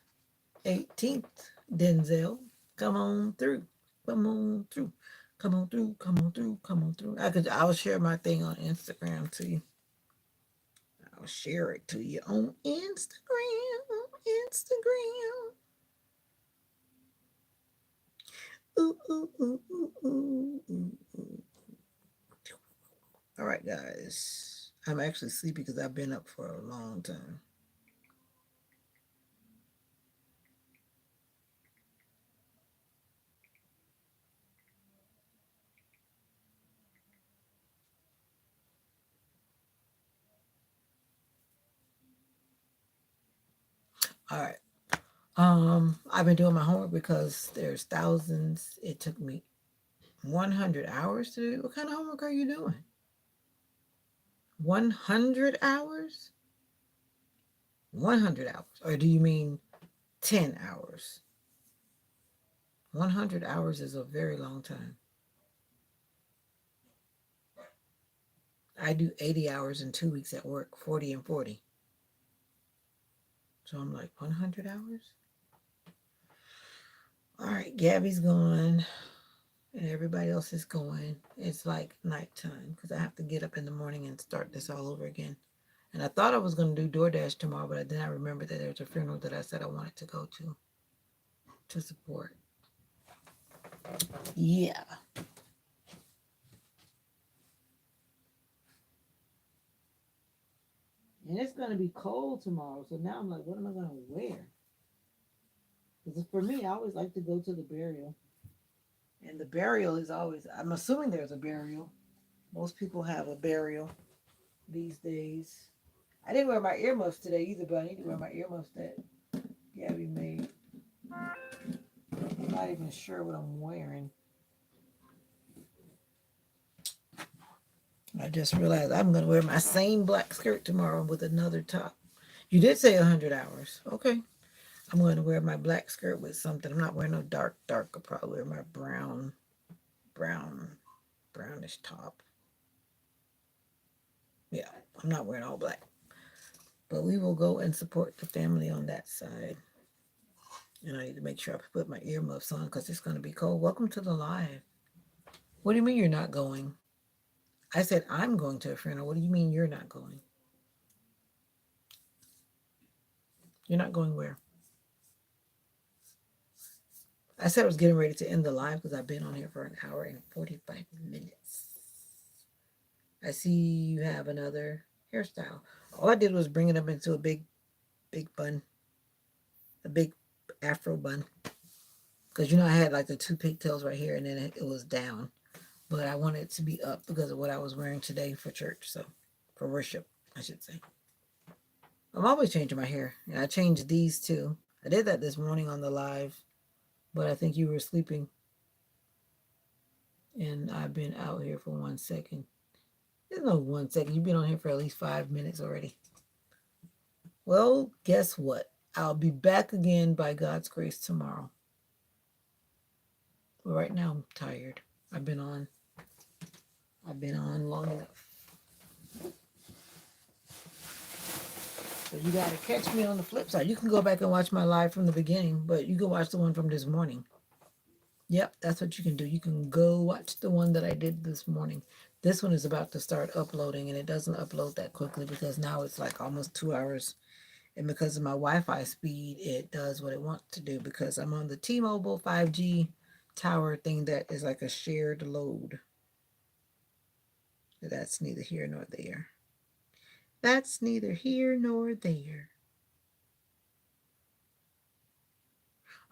18th, Denzel. Come on through. Come on through. Come on through. Come on through. Come on through. I'll share my thing on Instagram to you. I'll share it to you on Instagram. Instagram. Ooh, ooh, ooh, ooh, ooh, ooh, ooh. All right, guys. I'm actually sleepy because I've been up for a long time. All right. I've been doing my homework because there's thousands. It took me 100 hours to do. What kind of homework are you doing? 100 hours? 100 hours. Or do you mean 10 hours? 100 hours is a very long time. I do 80 hours in 2 weeks at work, 40 and 40. So I'm like, 100 hours? All right, Gabby's gone and everybody else is going. It's like nighttime because I have to get up in the morning and start this all over again. And I thought I was going to do DoorDash tomorrow, but then I remembered that there's a funeral that I said I wanted to go to support. Yeah. And it's going to be cold tomorrow. So now I'm like, what am I going to wear? Because for me, I always like to go to the burial. And the burial is always, I'm assuming there's a burial. Most people have a burial these days. I didn't wear my earmuffs today either, but I need to wear my earmuffs that Gabby made. I'm not even sure what I'm wearing. I just realized I'm going to wear my same black skirt tomorrow with another top. You did say 100 hours. Okay. I'm going to wear my black skirt with something. I'm not wearing no dark. I'll probably wear my brown, brownish top. Yeah, I'm not wearing all black. But we will go and support the family on that side. And I need to make sure I put my earmuffs on because it's going to be cold. Welcome to the live. What do you mean you're not going? I said I'm going to a funeral. What do you mean you're not going? You're not going where? I said I was getting ready to end the live because I've been on here for an hour and 45 minutes. I see you have another hairstyle. All I did was bring it up into a big bun, a big afro bun. Because I had like the two pigtails right here and then it was down. but I wanted it to be up because of what I was wearing today for church. So, for worship, I should say. I'm always changing my hair, and I changed these too. I did that this morning on the live, but I think you were sleeping, and I've been out here for 1 second. There's no 1 second. You've been on here for at least 5 minutes already. Well, guess what? I'll be back again by God's grace tomorrow. But right now I'm tired. I've been on. I've been on long enough. So you gotta catch me on the flip side. You can go back and watch my live from the beginning, but you can watch the one from this morning. Yep, that's what you can do. You can go watch the one that I did this morning. This one is about to start uploading, and it doesn't upload that quickly because now it's like almost 2 hours. And because of my Wi-Fi speed, it does what it wants to do because I'm on the T-Mobile 5G tower thing that is like a shared load. That's neither here nor there. That's neither here nor there.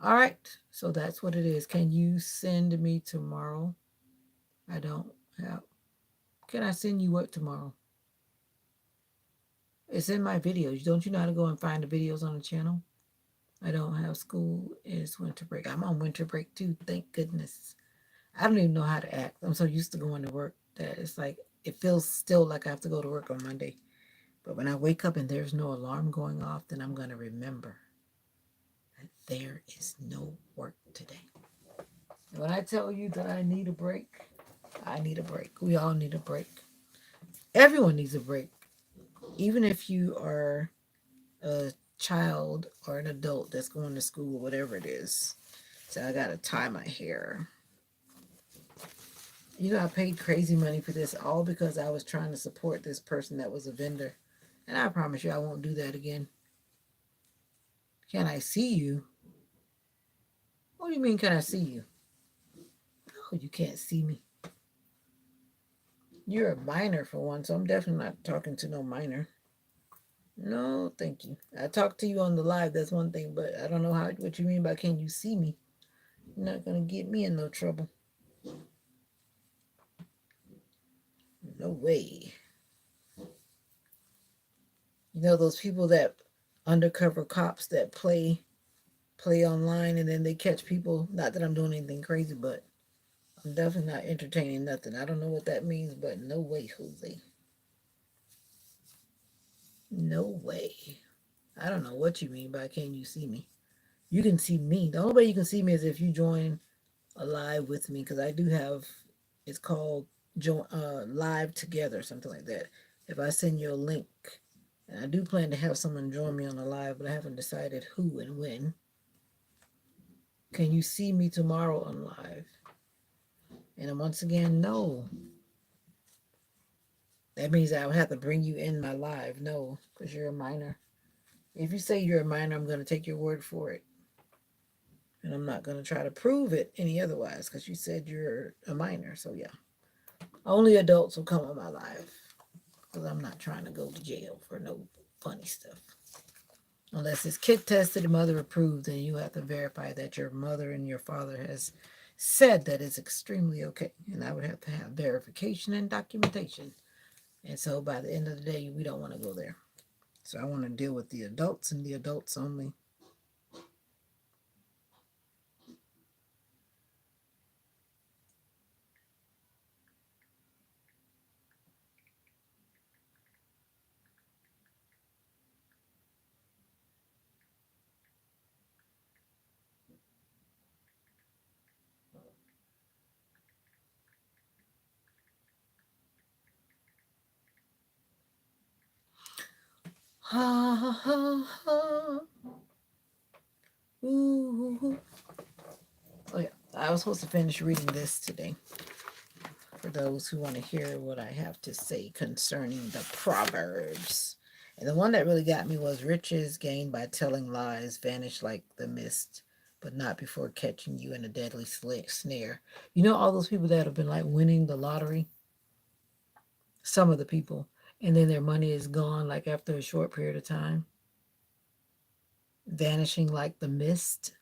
All right, so that's what it is. Can you send me tomorrow? I don't have. Can I send you what tomorrow? It's in my videos. Don't you know how to go and find the videos on the channel? I don't have school. It's winter break. I'm on winter break too. Thank goodness. I don't even know how to act. I'm so used to going to work that it's like it feels still like I have to go to work on Monday. But when I wake up and there's no alarm going off, then I'm going to remember that there is no work today. And when I tell you that I need a break, I need a break. We all need a break. Everyone needs a break. Even if you are a child or an adult that's going to school, whatever it is. So I got to tie my hair. You know, I paid crazy money for this all because I was trying to support this person that was a vendor. And I promise you I won't do that again. Can I see you? What do you mean, can I see you? No, you can't see me. You're a minor for one, so I'm definitely not talking to no minor. No, thank you. I talked to you on the live, that's one thing, but I don't know what you mean by can you see me? You're not going to get me in no trouble. No way. You know those people that undercover cops that play online and then they catch people. Not that I'm doing anything crazy, but I'm definitely not entertaining nothing. I don't know what that means, but no way, Jose. No way. I don't know what you mean by can you see me? You can see me. The only way you can see me is if you join a live with me because I do have. It's called live together, something like that. If I send you a link, and I do plan to have someone join me on the live, but I haven't decided who and when. Can you see me tomorrow on live? And once again, no. That means I would have to bring you in my live. No, because you're a minor. If you say you're a minor, I'm going to take your word for it. And I'm not going to try to prove it any otherwise because you said you're a minor. So, yeah. Only adults will come on my live because I'm not trying to go to jail for no funny stuff. Unless it's kid tested and mother approved, then you have to verify that your mother and your father has said that it's extremely okay. And I would have to have verification and documentation. And so by the end of the day, we don't want to go there. So I want to deal with the adults and the adults only. Ha ha ha ha. Ooh. Oh yeah, I was supposed to finish reading this today. For those who want to hear what I have to say concerning the Proverbs. And the one that really got me was riches gained by telling lies vanish like the mist, but not before catching you in a deadly snare. You know all those people that have been like winning the lottery? Some of the people. And then their money is gone like after a short period of time. Vanishing like the mist.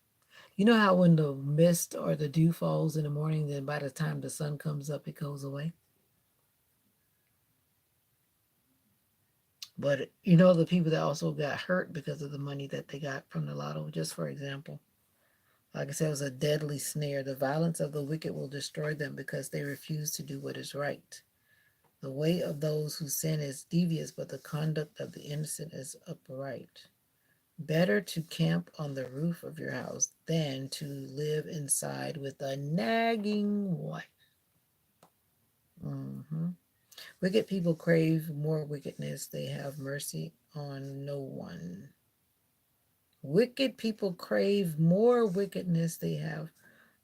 You know how when the mist or the dew falls in the morning, then by the time the sun comes up, it goes away? But you know the people that also got hurt because of the money that they got from the lotto, just for example. Like I said, it was a deadly snare. The violence of the wicked will destroy them because they refuse to do what is right. The way of those who sin is devious, but the conduct of the innocent is upright. Better to camp on the roof of your house than to live inside with a nagging wife. hmm Wicked people crave more wickedness. They have mercy on no one. Wicked people crave more wickedness. They have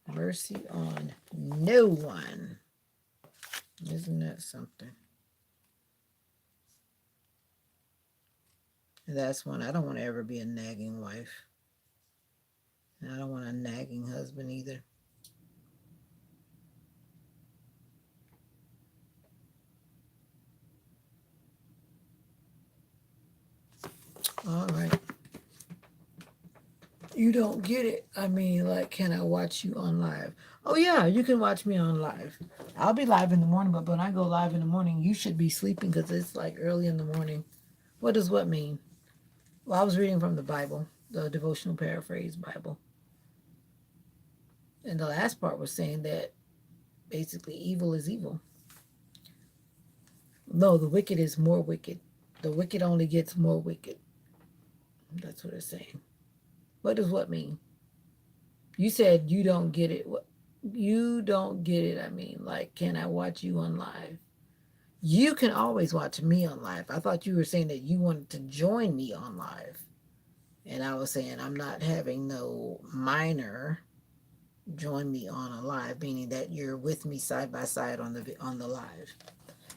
mercy on no one. Isn't that something? And that's one. I don't want to ever be a nagging wife. And I don't want a nagging husband either. All right. You don't get it. I mean, like, can I watch you on live? Oh, yeah, you can watch me on live. I'll be live in the morning, but when I go live in the morning, you should be sleeping because it's like early in the morning. What does what mean? Well, I was reading from the Bible, the devotional paraphrase Bible. And the last part was saying that basically evil is evil. No, the wicked is more wicked. The wicked only gets more wicked. That's what it's saying. What does what mean? You said you don't get it. What you don't get it. I mean, like, can I watch you on live? You can always watch me on live. I thought you were saying that you wanted to join me on live. And I was saying I'm not having no minor join me on a live, meaning that you're with me side by side on the live.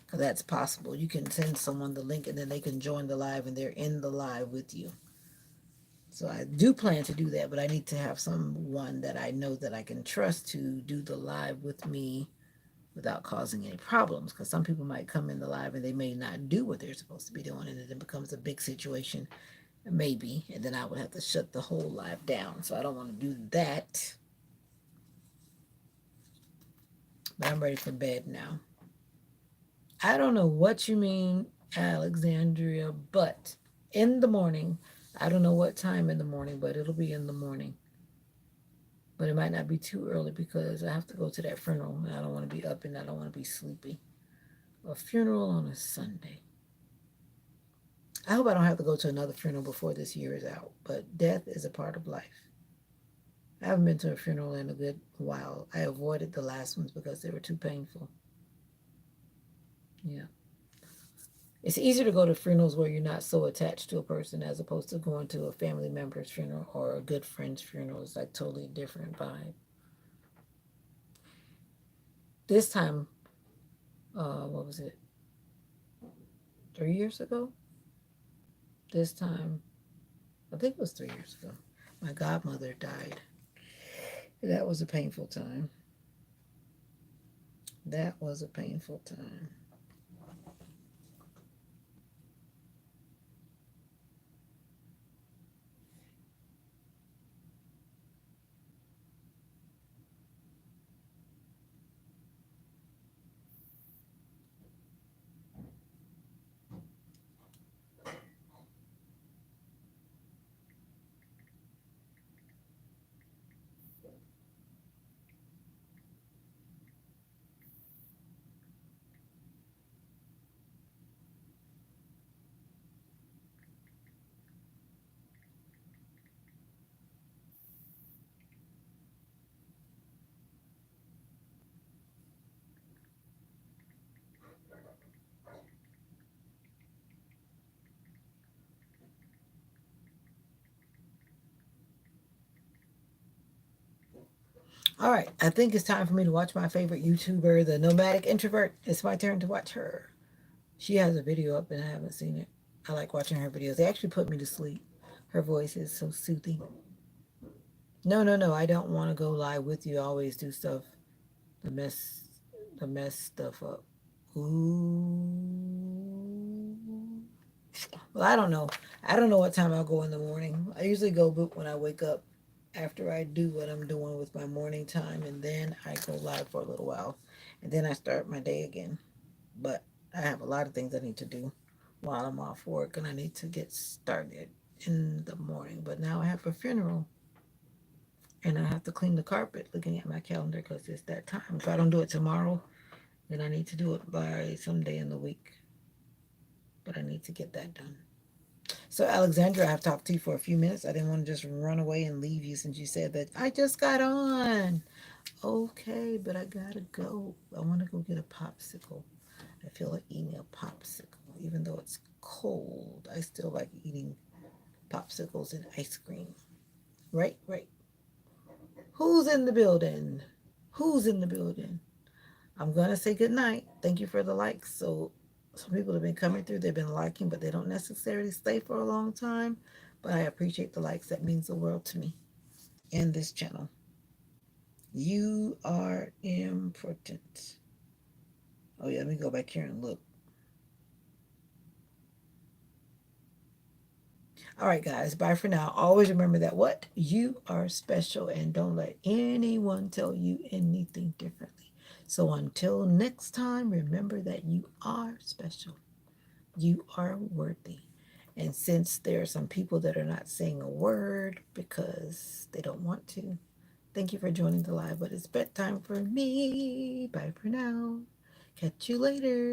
Because that's possible. You can send someone the link and then they can join the live and they're in the live with you. So I do plan to do that, but I need to have someone that I know that I can trust to do the live with me without causing any problems. Because some people might come in the live and they may not do what they're supposed to be doing, and it becomes a big situation, maybe, and then I would have to shut the whole live down. So I don't want to do that. But I'm ready for bed now. I don't know what you mean, Alexandria, but in the morning, I don't know what time in the morning, but it'll be in the morning. But it might not be too early because I have to go to that funeral and I don't want to be up and I don't want to be sleepy. A funeral on a Sunday. I hope I don't have to go to another funeral before this year is out, but death is a part of life. I haven't been to a funeral in a good while. I avoided the last ones because they were too painful. Yeah. It's easier to go to funerals where you're not so attached to a person as opposed to going to a family member's funeral or a good friend's funeral. It's like totally different vibe. This time, what was it? 3 years ago? This time, I think it was 3 years ago. My godmother died. That was a painful time. That was a painful time. All right, I think it's time for me to watch my favorite YouTuber, the Nomadic Introvert. It's my turn to watch her. She has a video up and I haven't seen it. I like watching her videos. They actually put me to sleep. Her voice is so soothing. No, no, no. I don't want to go live with you. I always do stuff to mess stuff up. Ooh. Well, I don't know. I don't know what time I'll go in the morning. I usually go boot when I wake up. after I do what I'm doing with my morning time, and then I go live for a little while, and then I start my day again. But I have a lot of things I need to do while I'm off work, and I need to get started in the morning. But now I have a funeral, and I have to clean the carpet looking at my calendar because it's that time. If I don't do it tomorrow, then I need to do it by some day in the week. But I need to get that done. So, Alexandra, I've talked to you for a few minutes. I didn't want to just run away and leave you since you said that I just got on. Okay, but I gotta go. I want to go get a popsicle. I feel like eating a popsicle. Even though it's cold, I still like eating popsicles and ice cream. Right, right. Who's in the building? Who's in the building? I'm going to say good night. Thank you for the likes. So, some people have been coming through, they've been liking, but they don't necessarily stay for a long time. But I appreciate the likes. That means the world to me and this channel. You are important. Oh, yeah, let me go back here and look. All right, guys, bye for now. Always remember that what? You are special, and don't let anyone tell you anything differently. So until next time, remember that you are special. You are worthy. And since there are some people that are not saying a word because they don't want to, thank you for joining the live. But it's bedtime for me. Bye for now. Catch you later.